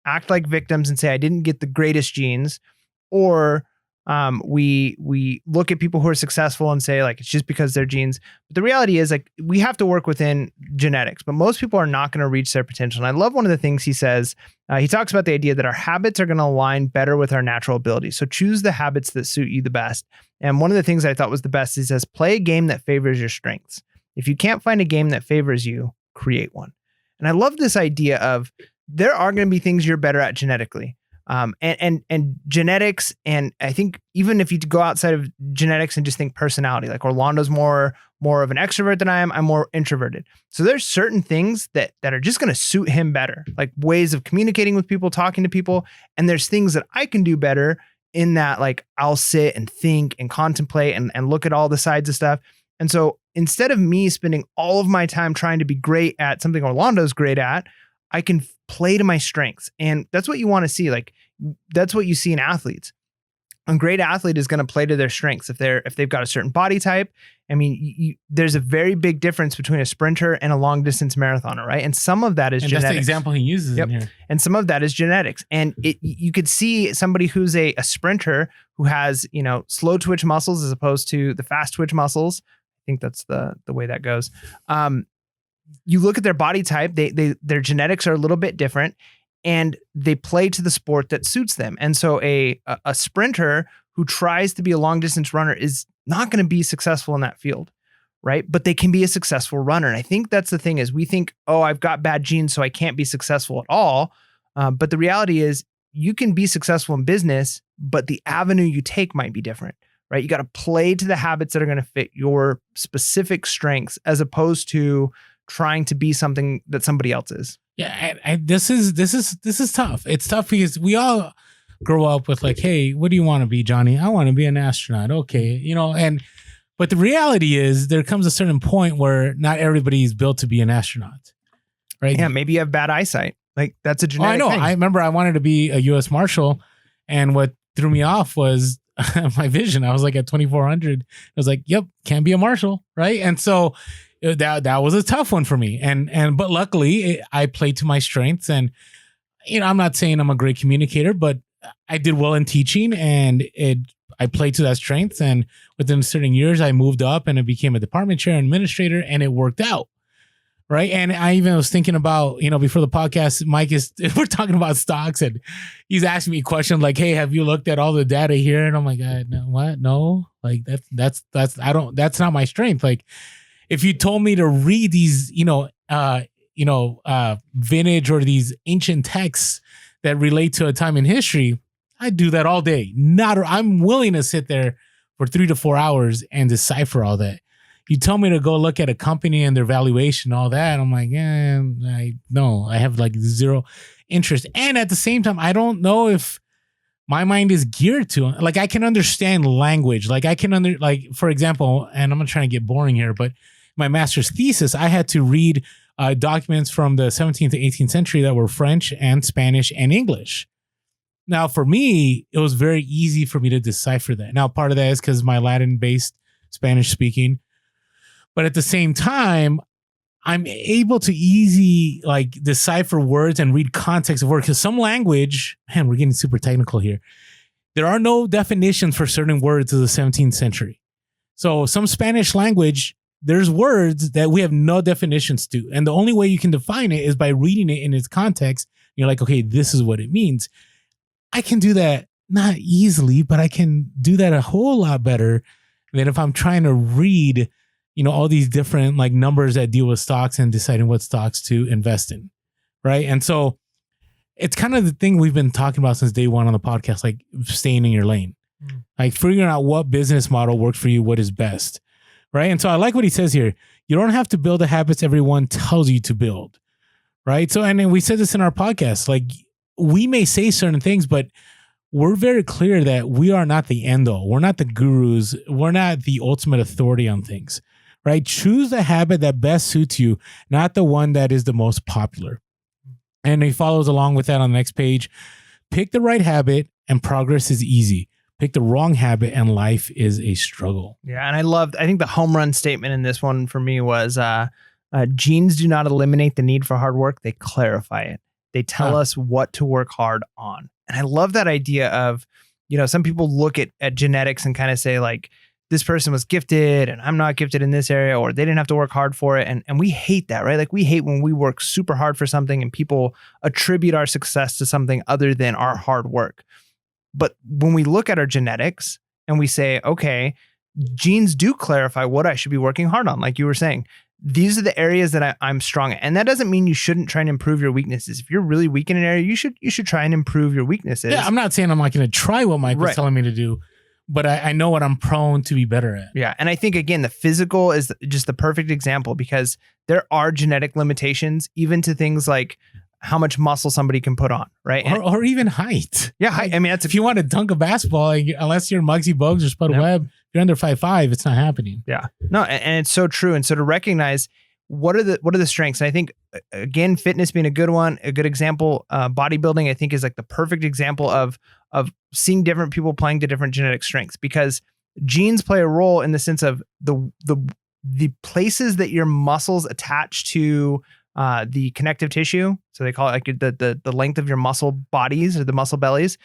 act like victims and say, I didn't get the greatest genes, or we look at people who are successful and say it's just because they're genes. But the reality is we have to work within genetics, but most people are not going to reach their potential. And I love one of the things he says. He talks about the idea that our habits are going to align better with our natural abilities. So choose the habits that suit you the best. And one of the things I thought was the best, he says, play a game that favors your strengths. If you can't find a game that favors you, create one. And I love this idea of there are going to be things you're better at genetically. And genetics, and I think even if you go outside of genetics and just think personality, like Orlando's more of an extrovert than I am, I'm more introverted. So there's certain things that are just going to suit him better, like ways of communicating with people, talking to people. And there's things that I can do better in that, I'll sit and think and contemplate and look at all the sides of stuff. And so instead of me spending all of my time trying to be great at something Orlando's great at, I can play to my strengths. And that's what you want to see. That's what you see in athletes. A great athlete is going to play to their strengths. If they've got a certain body type, I mean, there's a very big difference between a sprinter and a long distance marathoner, right? And some of that is genetics. That's the example he uses in here. And some of that is genetics. And you could see somebody who's a sprinter who has, slow twitch muscles as opposed to the fast twitch muscles. I think that's the way that goes. You look at their body type, their genetics are a little bit different, and they play to the sport that suits them. And so a sprinter who tries to be a long distance runner is not going to be successful in that field, right? But they can be a successful runner. And I think that's the thing is we think, oh, I've got bad genes, so I can't be successful at all. But the reality is you can be successful in business, but the avenue you take might be different, right? You got to play to the habits that are going to fit your specific strengths as opposed to trying to be something that somebody else is. Yeah, this is tough. It's tough because we all grow up with like, hey, what do you want to be, Johnny? I want to be an astronaut. Okay, but the reality is there comes a certain point where not everybody is built to be an astronaut, right? Yeah, maybe you have bad eyesight. Like that's a genetic I know. thing. I remember I wanted to be a U.S. Marshal, and what threw me off was my vision. I was like at 2400. I was like, yep, can't be a Marshal, right? And so that was a tough one for me. But luckily I played to my strengths, and I'm not saying I'm a great communicator, but I did well in teaching, and I played to that strength. And within certain years I moved up and I became a department chair and administrator, and it worked out. Right. And I even was thinking about, before the podcast, we're talking about stocks, and he's asking me questions like, hey, have you looked at all the data here? And I'm like, no, what? No, like that's not my strength. Like, if you told me to read these, vintage or these ancient texts that relate to a time in history, I'd do that all day. I'm willing to sit there for 3 to 4 hours and decipher all that. You tell me to go look at a company and their valuation, all that, I'm like, I have like zero interest. And at the same time, I don't know if my mind is geared to, like, I can understand language. Like for example, and I'm going to try and get boring here, but my master's thesis, I had to read documents from the 17th to 18th century that were French and Spanish and English. Now, for me, it was very easy for me to decipher that. Now, part of that is because my Latin-based Spanish speaking, but at the same time, I'm able to easily decipher words and read context of words. Because some language, man, we're getting super technical here. There are no definitions for certain words of the 17th century. So some Spanish language, there's words that we have no definitions to. And the only way you can define it is by reading it in its context. You're like, okay, this is what it means. I can do that not easily, but I can do that a whole lot better than if I'm trying to read, all these different numbers that deal with stocks and deciding what stocks to invest in. Right. And so it's kind of the thing we've been talking about since day one on the podcast, like staying in your lane, like figuring out what business model works for you, what is best. Right. And so I like what he says here. You don't have to build the habits everyone tells you to build. Right. So, and then we said this in our podcast, like we may say certain things, but we're very clear that we are not the end all. We're not the gurus. We're not the ultimate authority on things. Right. Choose the habit that best suits you, not the one that is the most popular. And he follows along with that on the next page. Pick the right habit and progress is easy. Pick the wrong habit and life is a struggle. Yeah. And I think the home run statement in this one for me was genes do not eliminate the need for hard work. They clarify it. They tell us what to work hard on. And I love that idea of, some people look at genetics and kind of say like, this person was gifted and I'm not gifted in this area, or they didn't have to work hard for it. And we hate that, right? Like we hate when we work super hard for something and people attribute our success to something other than our hard work. But when we look at our genetics and we say, okay, genes do clarify what I should be working hard on. Like you were saying, these are the areas that I'm strong at. And that doesn't mean you shouldn't try and improve your weaknesses. If you're really weak in an area, you should try and improve your weaknesses. Yeah, I'm not saying I'm not going to try what Mike was telling me to do, but I know what I'm prone to be better at. Yeah. And I think, again, the physical is just the perfect example because there are genetic limitations, even to things like how much muscle somebody can put on, right? Or even height. Yeah, height. I mean, that's if you want to dunk a basketball, unless you're Muggsy Bogues or Spud Webb, if you're under 5'5", it's not happening. Yeah. No, and it's so true. And so to recognize what are the strengths? And I think, again, fitness being a good one, a good example, bodybuilding, I think is like the perfect example of seeing different people playing to different genetic strengths, because genes play a role in the sense of the places that your muscles attach to the connective tissue. So they call it like the length of your muscle bodies or the muscle bellies.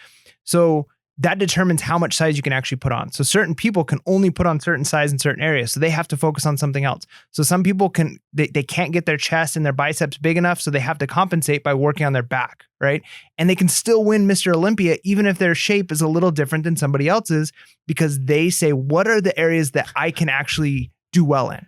So that determines how much size you can actually put on. So certain people can only put on certain size in certain areas. So they have to focus on something else. So some people they can't get their chest and their biceps big enough. So they have to compensate by working on their back, right? And they can still win Mr. Olympia, even if their shape is a little different than somebody else's, because they say, what are the areas that I can actually do well in?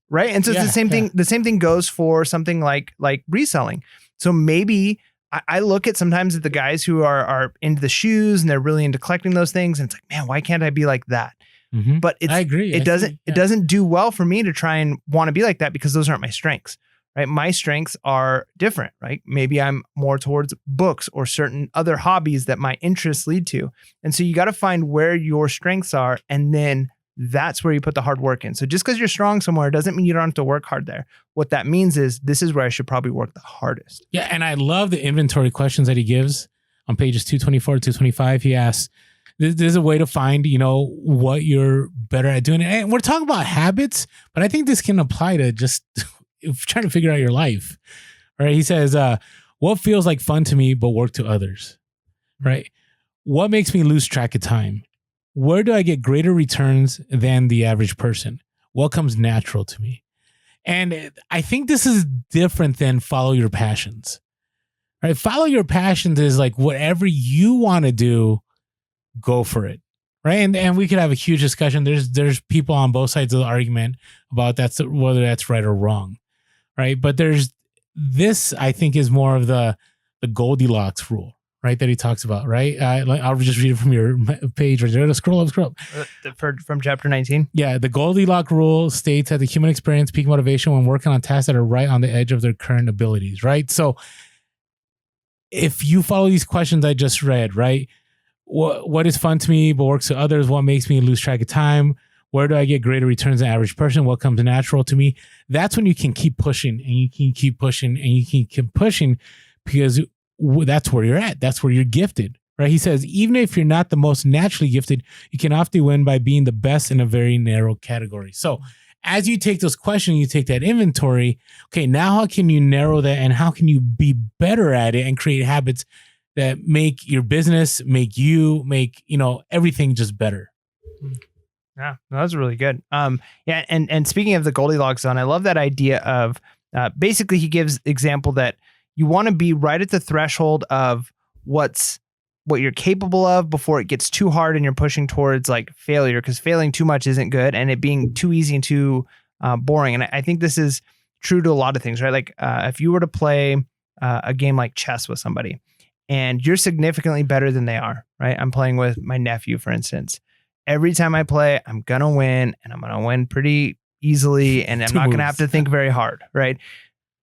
Right. And so it's the same thing. The same thing goes for something like reselling. So maybe I look at sometimes at the guys who are into the shoes and they're really into collecting those things. And it's like, man, why can't I be like that? Mm-hmm. But I agree. It doesn't do well for me to try and want to be like that, because those aren't my strengths, right? My strengths are different, right? Maybe I'm more towards books or certain other hobbies that my interests lead to. And so you got to find where your strengths are, and then that's where you put the hard work in. So just because you're strong somewhere doesn't mean you don't have to work hard there. What that means is this is where I should probably work the hardest. Yeah. And I love the inventory questions that he gives on pages 224 to 225. He asks, there's a way to find, what you're better at doing. And we're talking about habits, but I think this can apply to just trying to figure out your life. All right. He says, what feels like fun to me, but work to others, right? What makes me lose track of time? Where do I get greater returns than the average person? What comes natural to me? And I think this is different than follow your passions. Right? Follow your passions is like whatever you want to do, go for it. Right. And we could have a huge discussion. There's people on both sides of the argument about whether that's right or wrong. Right. But there's this, I think, is more of the Goldilocks rule. Right, that he talks about, right? I'll just read it from your page right there. Scroll up. From chapter 19? Yeah, the Goldilocks rule states that the human experience peak motivation when working on tasks that are right on the edge of their current abilities, right? So if you follow these questions I just read, right? What is fun to me but works to others? What makes me lose track of time? Where do I get greater returns than the average person? What comes natural to me? That's when you can keep pushing and you can keep pushing and you can keep pushing, because that's where you're at. That's where you're gifted, right? He says, even if you're not the most naturally gifted, you can often win by being the best in a very narrow category. So as you take those questions, you take that inventory. Okay, now how can you narrow that, and how can you be better at it and create habits that make your business, make everything just better? Yeah, that's really good. Yeah. And speaking of the Goldilocks zone, I love that idea of basically he gives example that you want to be right at the threshold of what you're capable of before it gets too hard and you're pushing towards like failure, because failing too much isn't good, and it being too easy and too boring. And I think this is true to a lot of things, right? Like if you were to play a game like chess with somebody and you're significantly better than they are, right? I'm playing with my nephew, for instance. Every time I play, I'm going to win, and I'm going to win pretty easily, and I'm not going to have to think very hard, right?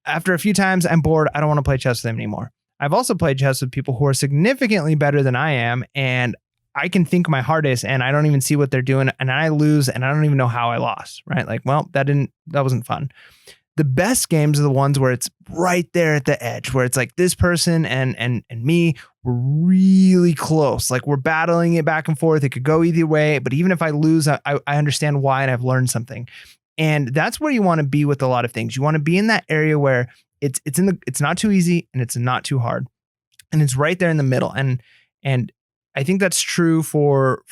After a few times, I'm bored. I don't want to play chess with them anymore. I've also played chess with people who are significantly better than I am, and I can think my hardest, and I don't even see what they're doing, and I lose, and I don't even know how I lost, right? Like, well, that wasn't fun. The best games are the ones where it's right there at the edge, where it's like this person and me, we're really close. Like we're battling it back and forth. It could go either way, but even if I lose, I understand why, and I've learned something. And that's where you want to be with a lot of things. You want to be in that area where it's not too easy and it's not too hard, and it's right there in the middle. And I think that's true for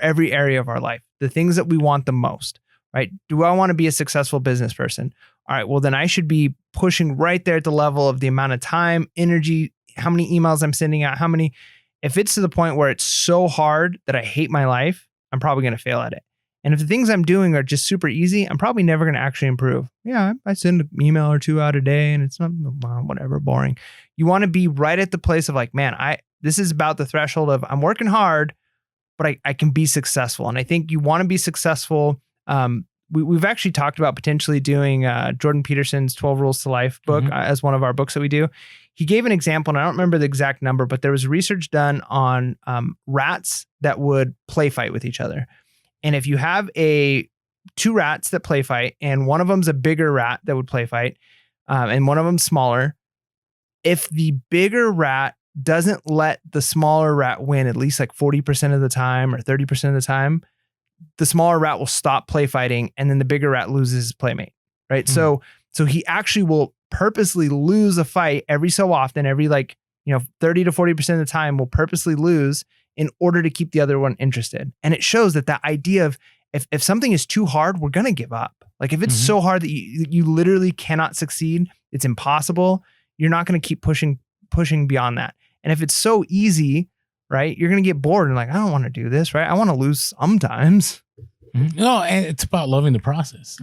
every area of our life. The things that we want the most, right? Do I want to be a successful business person? All right, well then I should be pushing right there at the level of the amount of time, energy, how many emails I'm sending out, if it's to the point where it's so hard that I hate my life, I'm probably going to fail at it. And if the things I'm doing are just super easy, I'm probably never going to actually improve. Yeah, I send an email or two out a day and it's not, whatever, boring. You want to be right at the place of like, man, this is about the threshold of I'm working hard, but I can be successful. And I think you want to be successful. We've actually talked about potentially doing Jordan Peterson's 12 Rules to Life book as one of our books that we do. He gave an example, and I don't remember the exact number, but there was research done on rats that would play fight with each other. And if you have two rats that play fight, and one of them's a bigger rat that would play fight, and one of them's smaller, if the bigger rat doesn't let the smaller rat win at least like 40% of the time or 30% of the time, the smaller rat will stop play fighting, and then the bigger rat loses his playmate, right? Mm. So he actually will purposely lose a fight every so often, every 30 to 40% of the time will purposely lose in order to keep the other one interested. And it shows that idea of if something is too hard, we're going to give up. Like if it's so hard that you literally cannot succeed, it's impossible, you're not going to keep pushing beyond that. And if it's so easy, right, you're going to get bored and like, I don't want to do this, right? I want to lose sometimes. No, and it's about loving the process.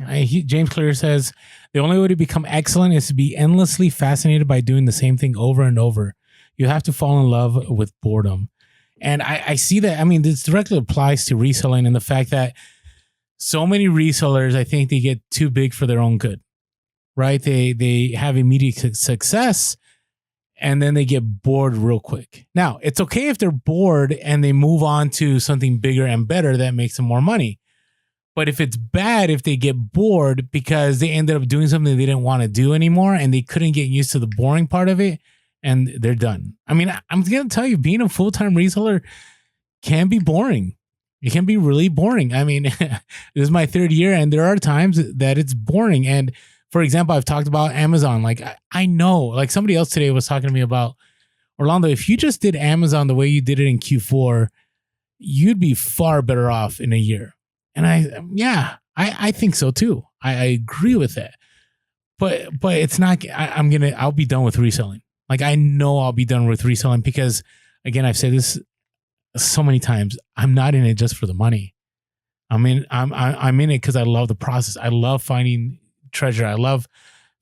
James Clear says, the only way to become excellent is to be endlessly fascinated by doing the same thing over and over. You have to fall in love with boredom. And I see that. I mean, this directly applies to reselling and the fact that so many resellers, I think they get too big for their own good, right? They have immediate success and then they get bored real quick. Now, it's okay if they're bored and they move on to something bigger and better that makes them more money. But if it's bad, if they get bored because they ended up doing something they didn't want to do anymore and they couldn't get used to the boring part of it and they're done. I mean, I'm going to tell you, being a full-time reseller can be boring. It can be really boring. I mean, this is my third year and there are times that it's boring. And for example, I've talked about Amazon. Like I know, like somebody else today was talking to me about, Orlando, if you just did Amazon the way you did it in Q4, you'd be far better off in a year. And I think so too. I agree with that. But it's not, I'll be done with reselling. Like I know I'll be done with reselling because again, I've said this so many times, I'm not in it just for the money. I'm in it because I love the process. I love finding treasure. I love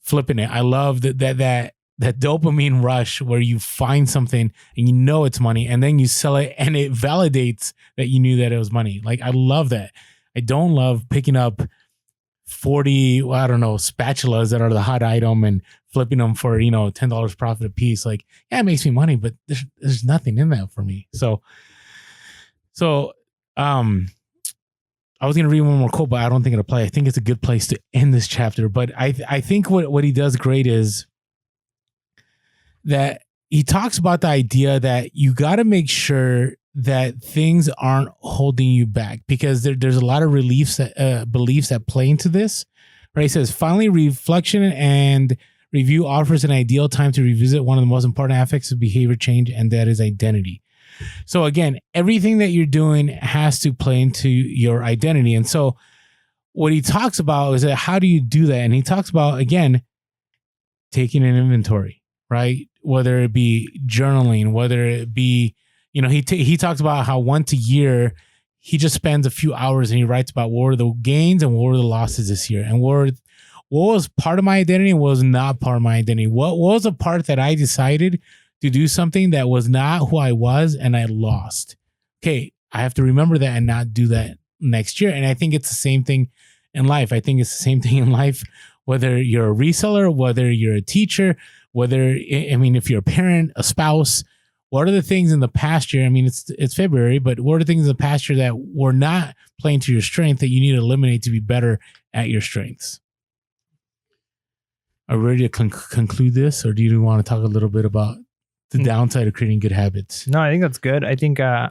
flipping it. I love that dopamine rush where you find something and you know it's money and then you sell it and it validates that you knew that it was money. Like I love that. I don't love picking up 40, spatulas that are the hot item and flipping them for, $10 profit a piece. Like, yeah, it makes me money, but there's nothing in that for me. So I was going to read one more quote, but I don't think it'll play. I think it's a good place to end this chapter. But I think what he does great is that he talks about the idea that you got to make sure that things aren't holding you back because there's a lot of beliefs that play into this. Right? He says, finally, reflection and review offers an ideal time to revisit one of the most important aspects of behavior change, and that is identity. So again, everything that you're doing has to play into your identity. And so what he talks about is that how do you do that? And he talks about, again, taking an inventory, right? Whether it be journaling, whether it be, he talks about how once a year, he just spends a few hours and he writes about what were the gains and what were the losses this year. And what was part of my identity and what was not part of my identity. What was a part that I decided to do something that was not who I was and I lost. Okay, I have to remember that and not do that next year. And I think it's the same thing in life. I think it's the same thing in life, whether you're a reseller, whether you're a teacher, if you're a parent, a spouse, what are the things in the past year? I mean, it's February, but what are the things in the past year that were not playing to your strength that you need to eliminate to be better at your strengths? Are we ready to conclude this, or do you want to talk a little bit about the downside of creating good habits? No, I think that's good. I think I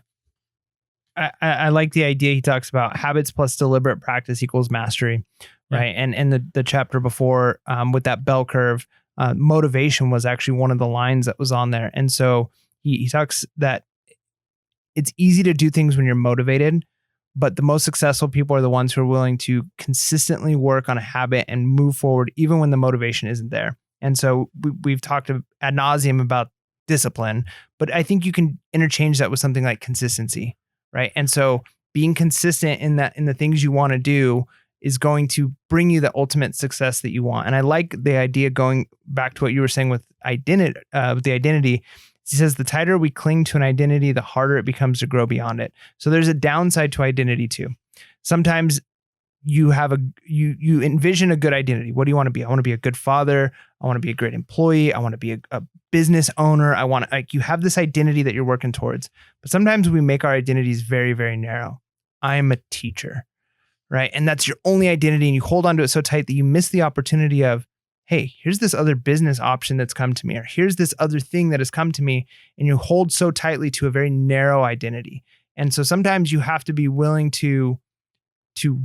like the idea he talks about habits plus deliberate practice equals mastery, right? Yeah. And the chapter before with that bell curve, motivation was actually one of the lines that was on there. And so he talks that it's easy to do things when you're motivated, but the most successful people are the ones who are willing to consistently work on a habit and move forward even when the motivation isn't there. And so we've talked ad nauseum about discipline, but I think you can interchange that with something like consistency, right? And so being consistent in the things you want to do is going to bring you the ultimate success that you want. And I like the idea, going back to what you were saying with the identity. He says the tighter we cling to an identity, the harder it becomes to grow beyond it. So there's a downside to identity too. Sometimes you envision a good identity. What do you want to be? I want to be a good father. I want to be a great employee. I want to be a business owner. You have this identity that you're working towards. But sometimes we make our identities very, very narrow. I am a teacher, right? And that's your only identity. And you hold on to it so tight that you miss the opportunity of, hey, here's this other business option that's come to me, or here's this other thing that has come to me, and you hold so tightly to a very narrow identity. And so sometimes you have to be willing to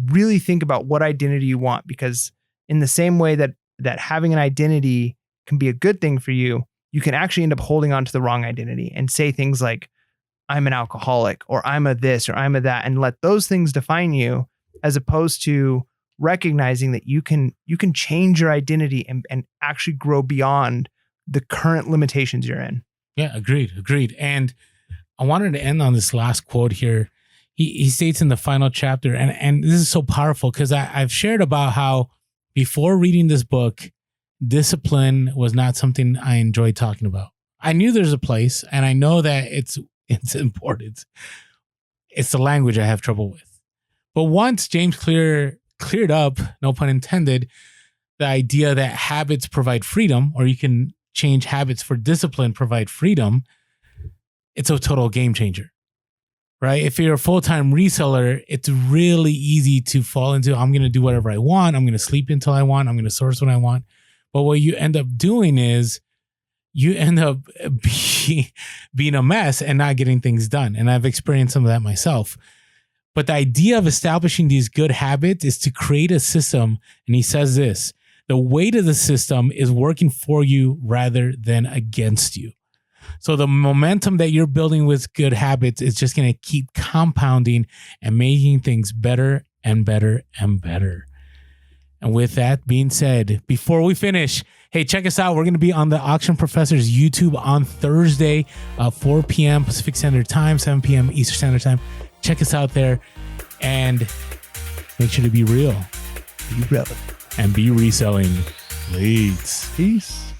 really think about what identity you want, because in the same way that having an identity can be a good thing for you, you can actually end up holding on to the wrong identity and say things like, I'm an alcoholic, or I'm a this, or I'm a that, and let those things define you, as opposed to recognizing that you can change your identity and actually grow beyond the current limitations you're in. Yeah, agreed. And I wanted to end on this last quote here. He states in the final chapter, and this is so powerful because I've shared about how before reading this book, discipline was not something I enjoyed talking about. I knew there's a place, and I know that it's important. It's the language I have trouble with. But once James cleared up, no pun intended, the idea that habits provide freedom, or you can change habits for discipline, provide freedom, it's a total game changer, right? If you're a full-time reseller, it's really easy to fall into, I'm going to do whatever I want. I'm going to sleep until I want. I'm going to source when I want. But what you end up doing is you end up being a mess and not getting things done. And I've experienced some of that myself. But the idea of establishing these good habits is to create a system. And he says this, the weight of the system is working for you rather than against you. So the momentum that you're building with good habits is just going to keep compounding and making things better and better and better. And with that being said, before we finish, hey, check us out. We're going to be on the Auction Professor's YouTube on Thursday, 4 p.m. Pacific Standard Time, 7 p.m. Eastern Standard Time. Check us out there and make sure to be real. Be relevant. And be reselling. Peace.